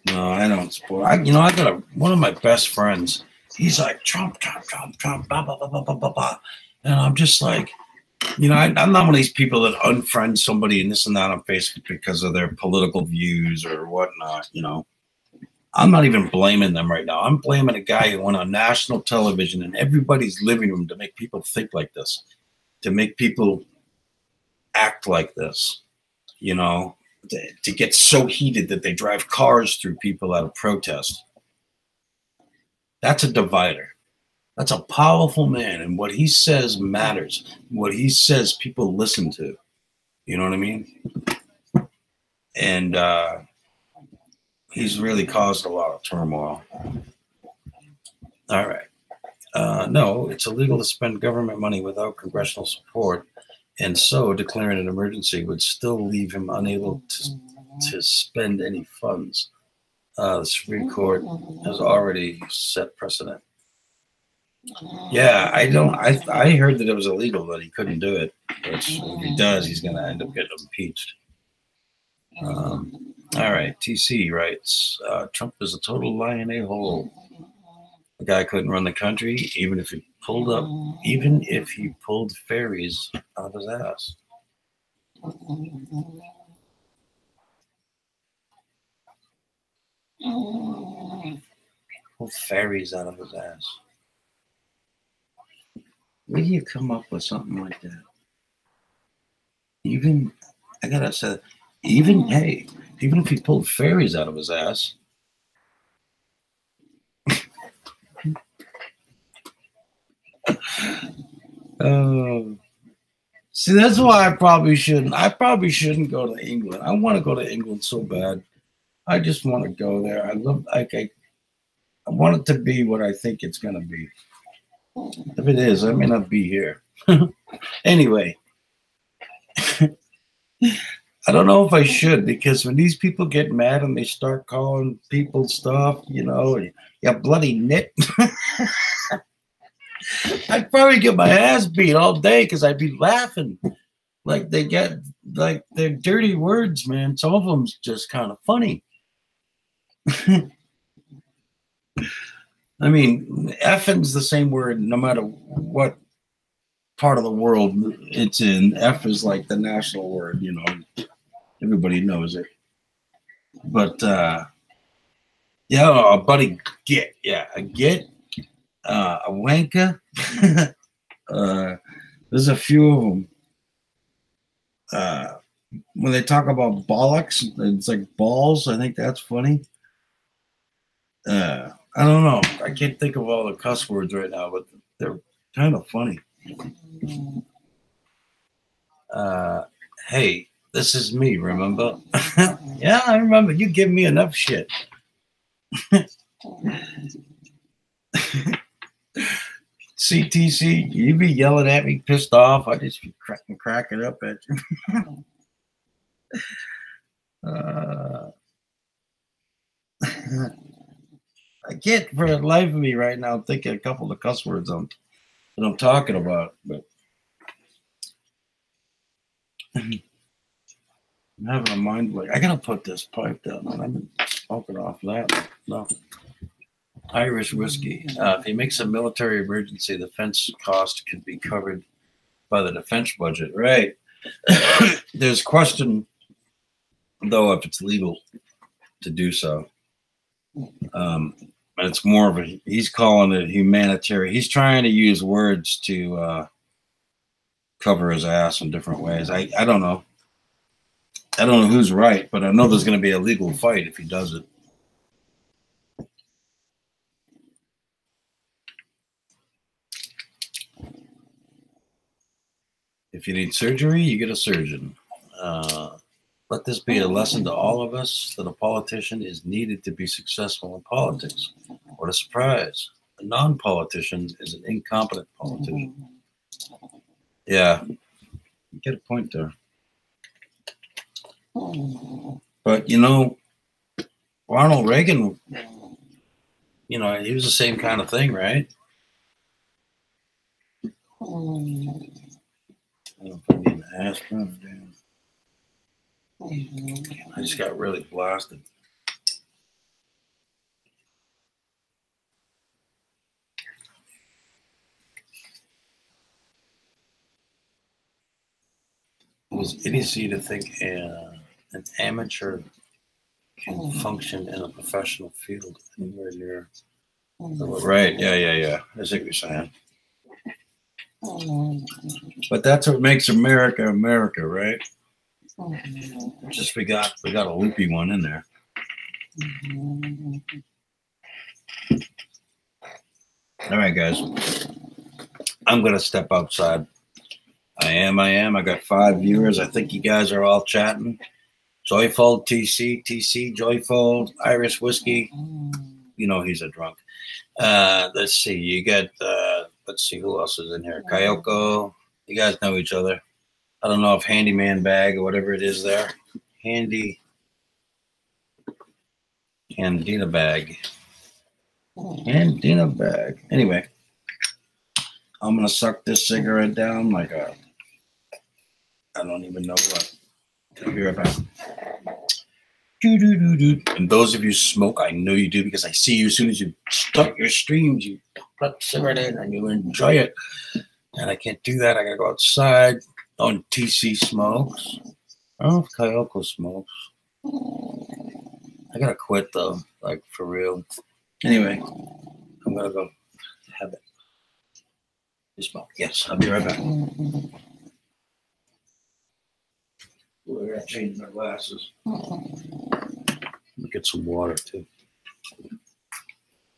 No, I don't support. I got one of my best friends. He's like Trump, blah blah blah blah blah blah blah, and I'm just like, I'm not one of these people that unfriend somebody and this and that on Facebook because of their political views or whatnot. I'm not even blaming them right now. I'm blaming a guy who went on national television in everybody's living room to make people think like this, to make people act like this, to get so heated that they drive cars through people out of protest. That's a divider. That's a powerful man, and what he says matters. What he says, people listen to. You know what I mean? And he's really caused a lot of turmoil. All right. No, it's illegal to spend government money without congressional support, and so declaring an emergency would still leave him unable to spend any funds. The Supreme Court has already set precedent. Yeah, I don't. I heard that it was illegal, that he couldn't do it. Which, if he does, he's going to end up getting impeached. All right, TC writes, Trump is a total lying a-hole. The guy couldn't run the country, even if he pulled fairies out of his ass. Pulled fairies out of his ass. Where do you come up with something like that? Even, I gotta say, even if he pulled fairies out of his ass. See, that's why I probably shouldn't go to England. I want to go to England so bad. I just want to go there. I want it to be what I think it's going to be. If it is, I may not be here. Anyway, I don't know if I should, because when these people get mad and they start calling people stuff, you bloody nit. I'd probably get my ass beat all day because I'd be laughing. Like they get like they're dirty words, man. Some of them's just kind of funny. I mean, effing's the same word no matter what part of the world it's in. F is like the national word, everybody knows it. But a buddy, a wanker. There's a few of them. When they talk about bollocks, it's like balls. I think that's funny. I don't know. I can't think of all the cuss words right now, but they're kind of funny. Hey, this is me, remember? Yeah, I remember. You give me enough shit. CTC, you be yelling at me, pissed off. I just be cracking up at you. I can't for the life of me right now think of a couple of cuss words that I'm talking about, but I'm having a mind blank. I gotta put this pipe down. I've been smoking off that. No. Irish whiskey. If he makes a military emergency, the defense cost could be covered by the defense budget. Right. There's question, though, if it's legal to do so. It's more of he's calling it humanitarian. He's trying to use words to cover his ass in different ways. I don't know. I don't know who's right, but I know there's going to be a legal fight if he does it. If you need surgery, you get a surgeon. Let this be a lesson to all of us that a politician is needed to be successful in politics. What a surprise. A non-politician is an incompetent politician. Yeah, you get a point there. But, Ronald Reagan, he was the same kind of thing, right? I don't know if I need an aspirin. I just got really blasted. It was idiocy to think an amateur can function in a professional field anywhere near. Right, yeah. I see what you're saying. But that's what makes America, America, right? Just we got a loopy one in there. All right, guys. I'm gonna step outside. I am. I got 5 viewers. I think you guys are all chatting. Joyful, TC, Joyful, Irish Whiskey. He's a drunk. Let's see. You got, let's see who else is in here. Kayoko. You guys know each other. I don't know if Handyman Bag or whatever it is there. Candina Bag. Anyway, I'm gonna suck this cigarette down like a, I don't even know what. I'll be right back. And those of you smoke, I know you do because I see you as soon as you start your streams, you put the cigarette in and you enjoy it. And I can't do that. I gotta go outside. Oh, TC smokes. Oh, Kyoko smokes. I gotta quit though, like for real. Anyway, I'm gonna go have it. You smoke? Yes, I'll be right back. Ooh, I gotta change my glasses. Let me get some water too.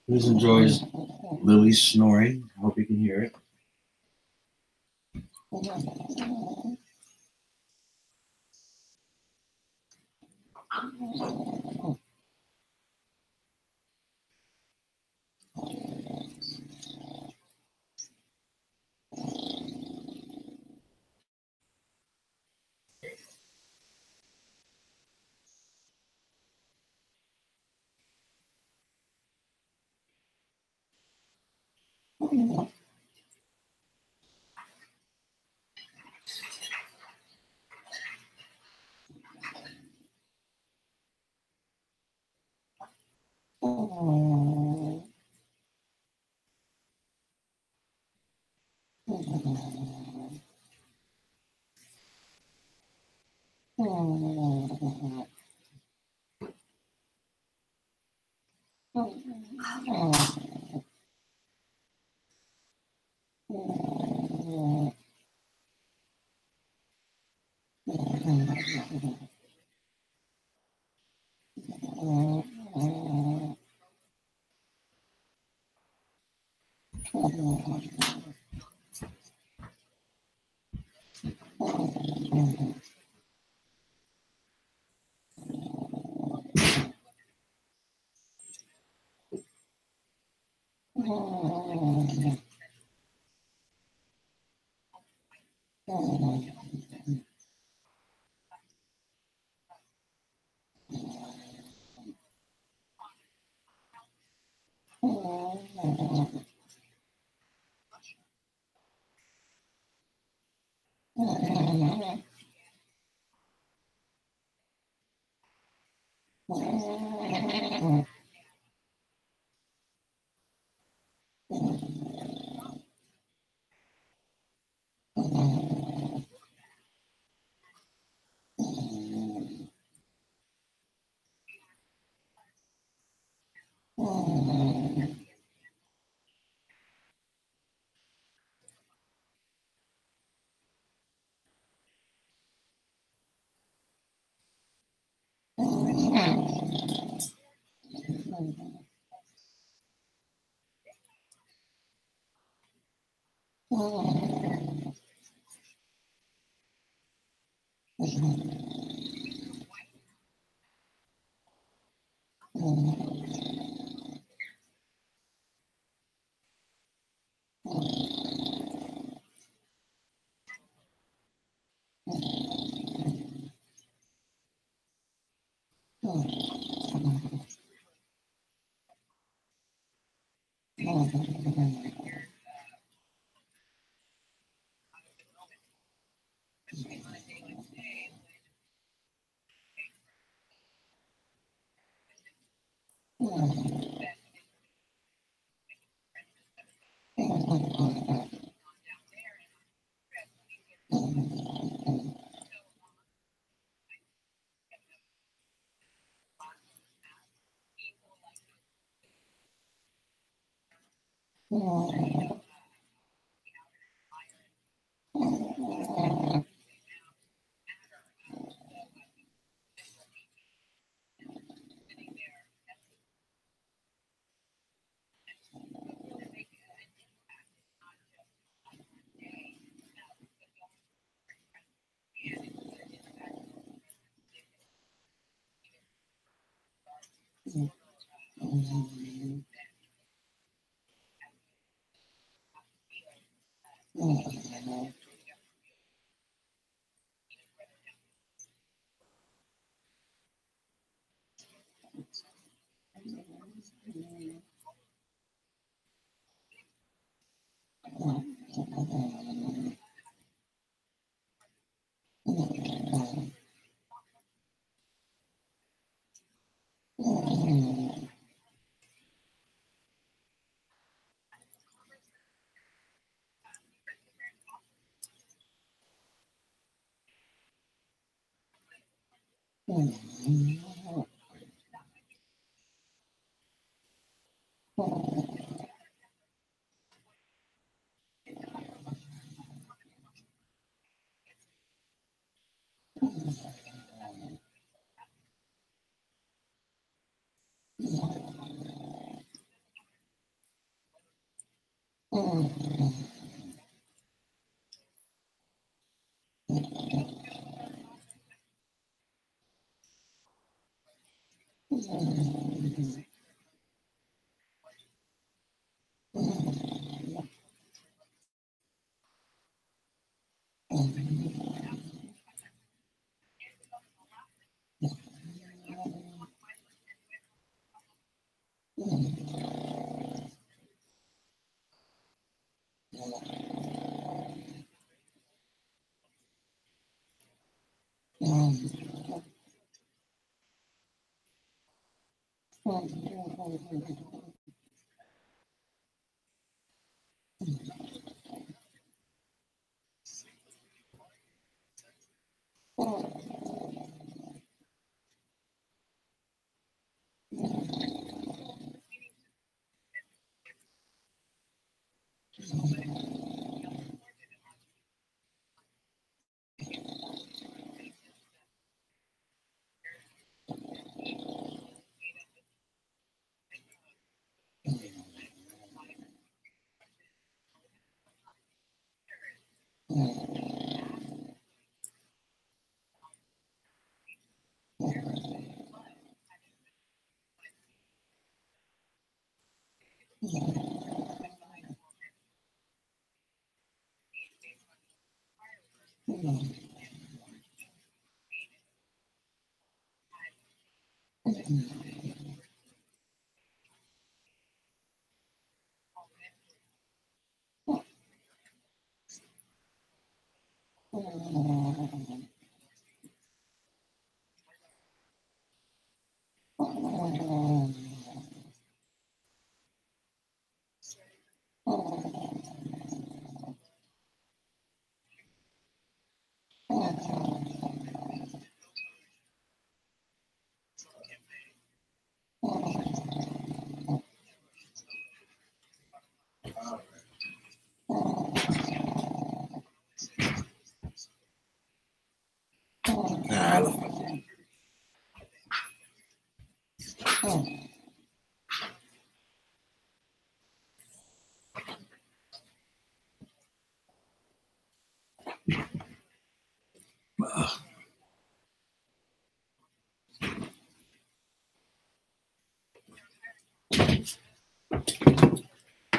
Please enjoys Lily's snoring. I hope you can hear it.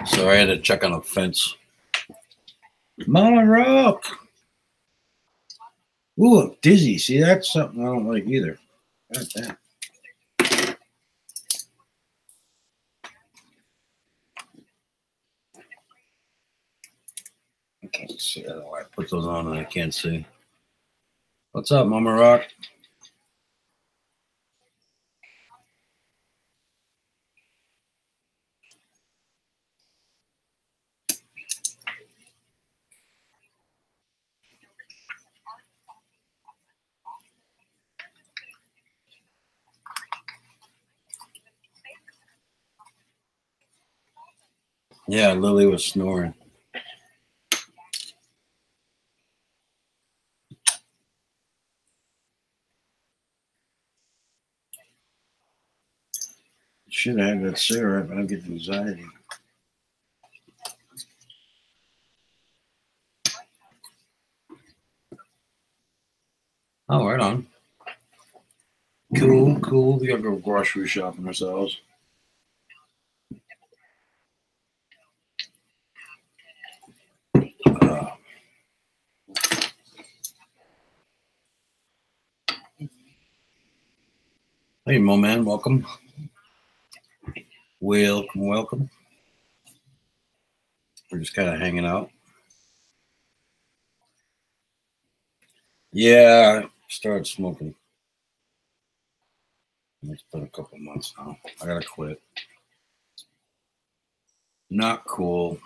So I had to check on a fence. Mama Rock. Ooh, I'm dizzy. See, that's something I don't like either. God damn. I can't see. I don't know why I put those on and I can't see. What's up, Mama Rock? Yeah, Lily was snoring. Should have had that syrup, but I get anxiety. Oh, right on. Cool, cool. We gotta go grocery shopping ourselves. Hey, Mo Man, welcome. Welcome, welcome. We're just kind of hanging out. Yeah, I started smoking. It's been a couple months now. I gotta quit. Not cool.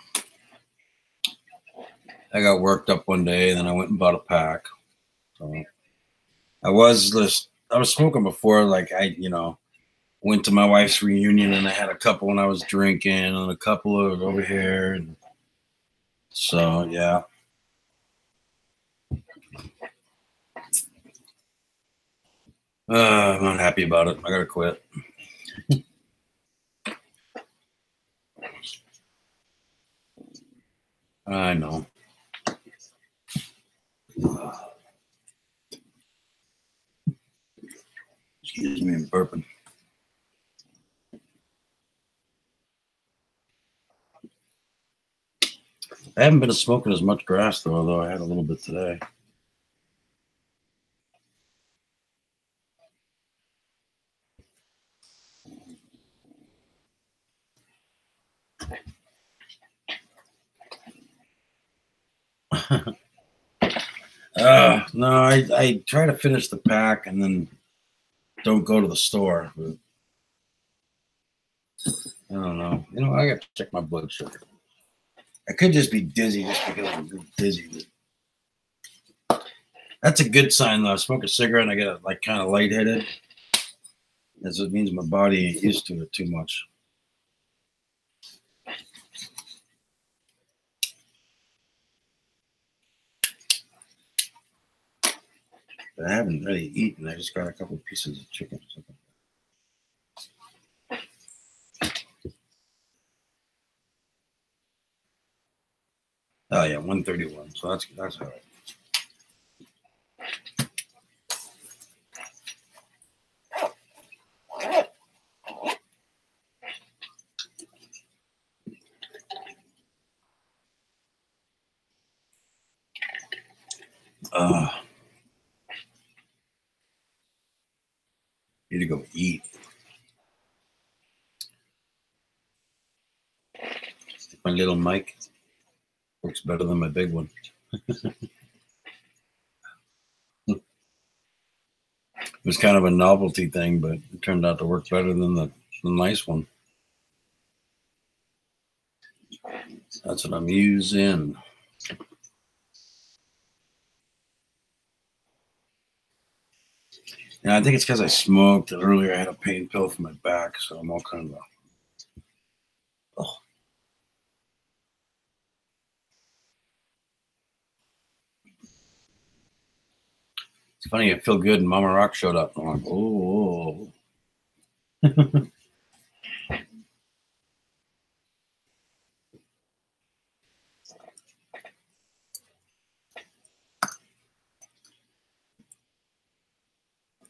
I got worked up one day, and then I went and bought a pack. So I was smoking before. Like went to my wife's reunion, and I had a couple when I was drinking, and a couple of over here, and so yeah. I'm not happy about it. I gotta quit. I know. Excuse me, I'm burping. I haven't been smoking as much grass though, although I had a little bit today. No, I try to finish the pack and then don't go to the store. But I don't know. I got to check my blood sugar. I could just be dizzy just because I'm dizzy. That's a good sign though. I smoke a cigarette and I get like kind of lightheaded. It means my body ain't used to it too much. But I haven't really eaten. I just got a couple of pieces of chicken. Oh yeah, 131. So that's all right. Need to go eat. My little mic works better than my big one. It was kind of a novelty thing, but it turned out to work better than the nice one. That's what I'm using. And I think it's because I smoked, and earlier I had a pain pill for my back, so I'm all kind of It's funny, I feel good, and Mama Rock showed up. I'm like, oh.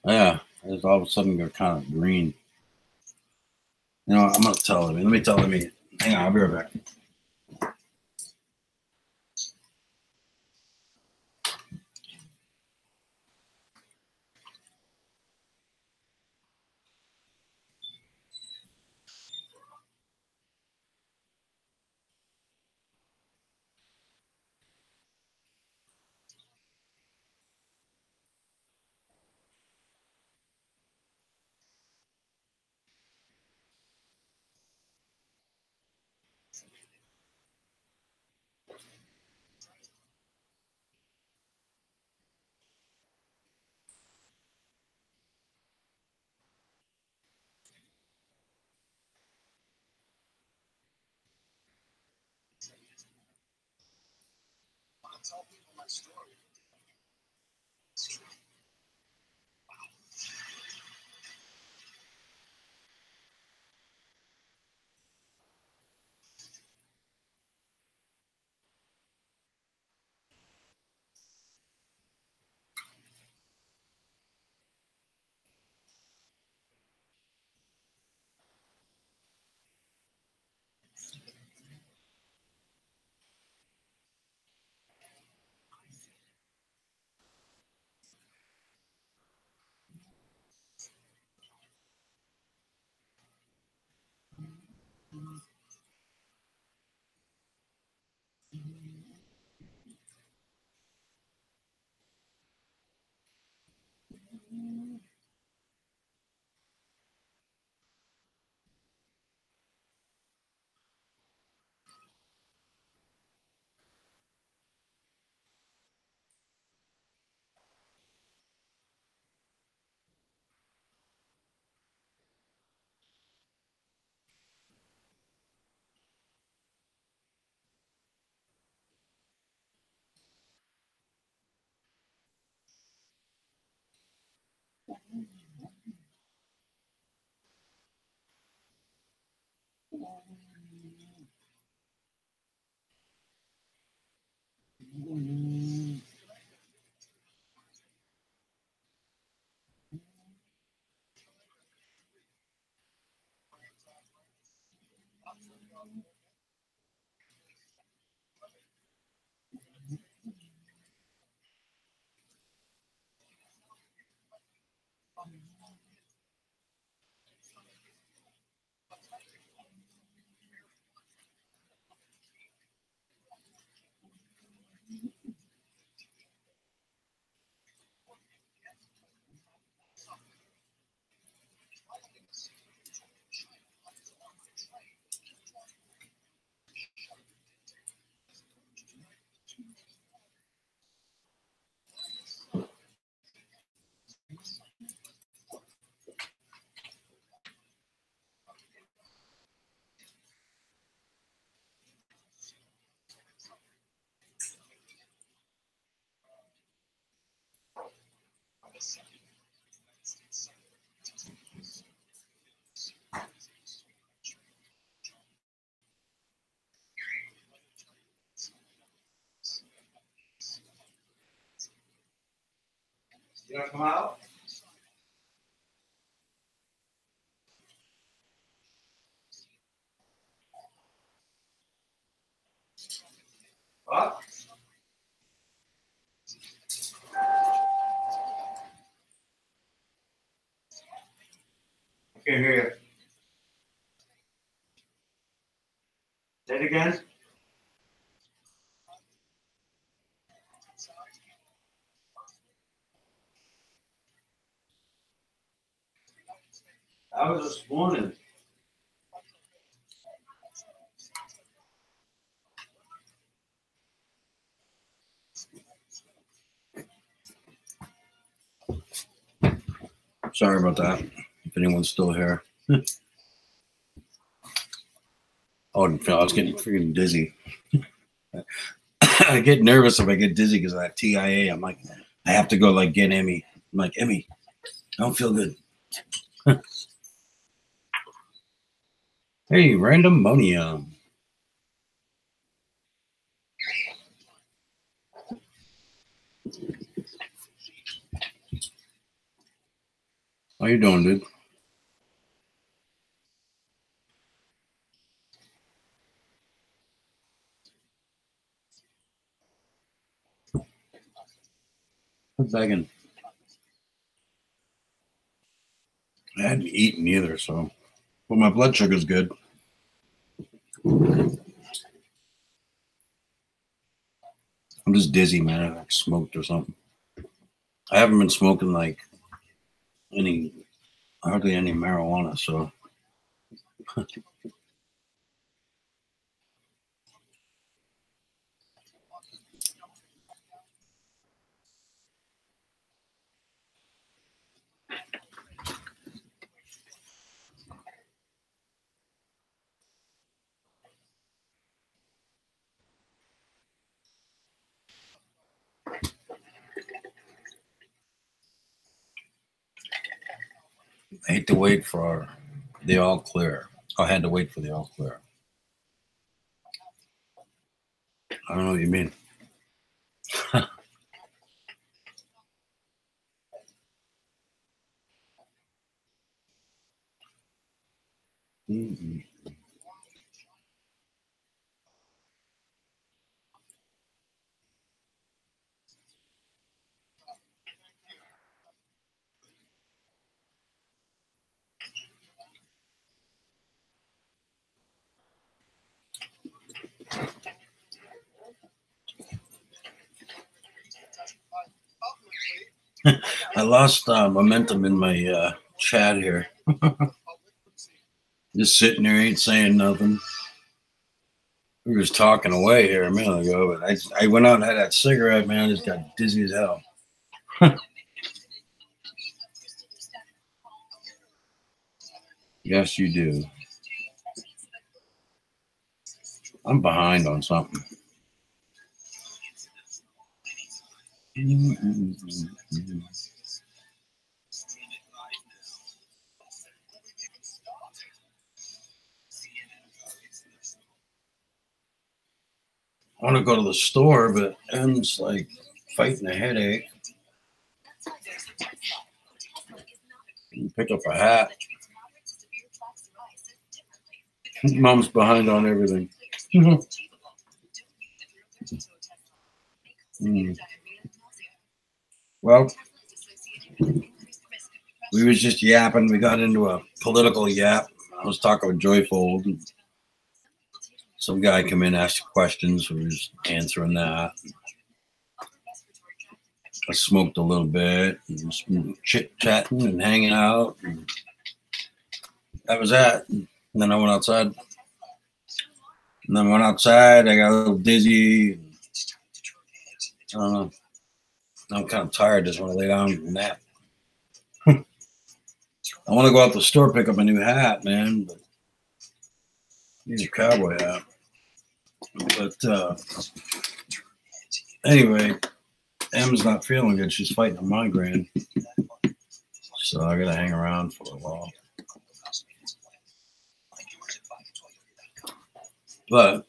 Yeah, it's all of a sudden got kind of green. I'm gonna tell him. Let me tell him. Hang on, I'll be right back. Tell people my story. You gonna come out? What? I can't hear you. Say it again. That was this morning. Sorry about that. If anyone's still here. Oh, I was getting freaking dizzy. I get nervous if I get dizzy because of that TIA. I'm like, I have to go like get Emmy. I'm like, Emmy, I don't feel good. Hey, Randomonium. How you doing, dude? Quit begging. I hadn't eaten either, so. But my blood sugar's good. I'm just dizzy, man. I like smoked or something. I haven't been smoking like hardly any marijuana, so. I hate to wait for the all clear. I had to wait for the all clear. I don't know what you mean. Mm-hmm. I lost momentum in my chat here. Just sitting there, ain't saying nothing. We was talking away here a minute ago, but I went out and had that cigarette, man. I just got dizzy as hell. Yes, you do. I'm behind on something. I want to go to the store, but M's like fighting a headache. Pick up a hat. Mom's behind on everything. Well, we was just yapping. We got into a political yap. I was talking with Joyfold. Some guy come in, asked questions. We was answering that. I smoked a little bit, and chit-chatting and hanging out. And that was that. And then I went outside. And then went outside. I got a little dizzy. I don't know. I'm kind of tired. Just want to lay down and nap. I want to go out to the store, pick up a new hat, man. But I need a cowboy hat. But anyway, Em's not feeling good. She's fighting a migraine. So I got to hang around for a while. But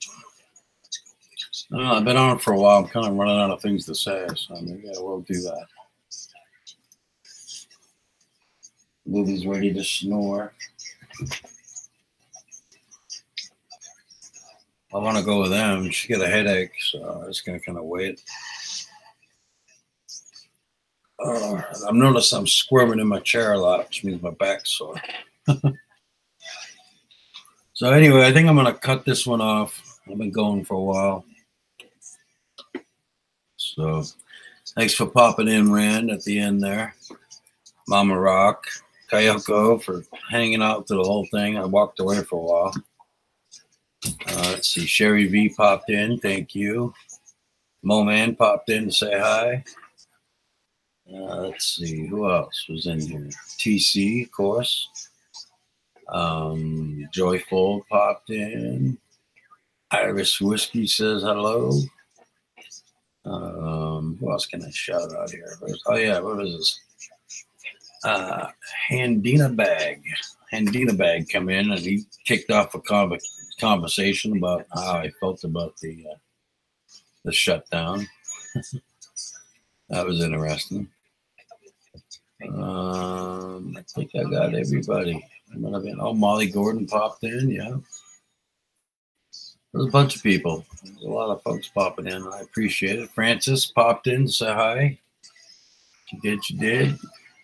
I don't know, I've been on it for a while. I'm kind of running out of things to say. So maybe I will do that. Lily's ready to snore. I want to go with them. She got a headache, so I'm just going to kind of wait. I've noticed I'm squirming in my chair a lot, which means my back's sore. So anyway, I think I'm going to cut this one off. I've been going for a while. So thanks for popping in, Rand, at the end there. Mama Rock, Kayoko for hanging out through the whole thing. I walked away for a while. Let's see. Sherry V popped in. Thank you. Mo Man popped in to say hi. Let's see. Who else was in here? TC, of course. Joyful popped in. Irish Whiskey says hello. Who else can I shout out here? Oh, yeah. What is this? Handina Bag. Handina Bag come in and he kicked off a conversation about how I felt about the shutdown. That was interesting. I think I got everybody. Oh, Molly Gordon popped in. Yeah. There's a bunch of people. There's a lot of folks popping in. I appreciate it. Francis popped in to say hi. She did.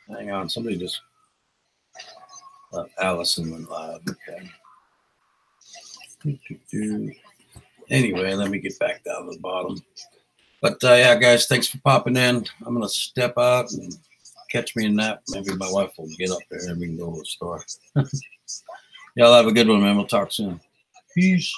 Hang on. Somebody just... Allison went live. Okay. Anyway, let me get back down to the bottom. But yeah, guys, thanks for popping in. I'm going to step out and catch me a nap. Maybe my wife will get up there and we can go to the store. Y'all have a good one, man. We'll talk soon. Peace.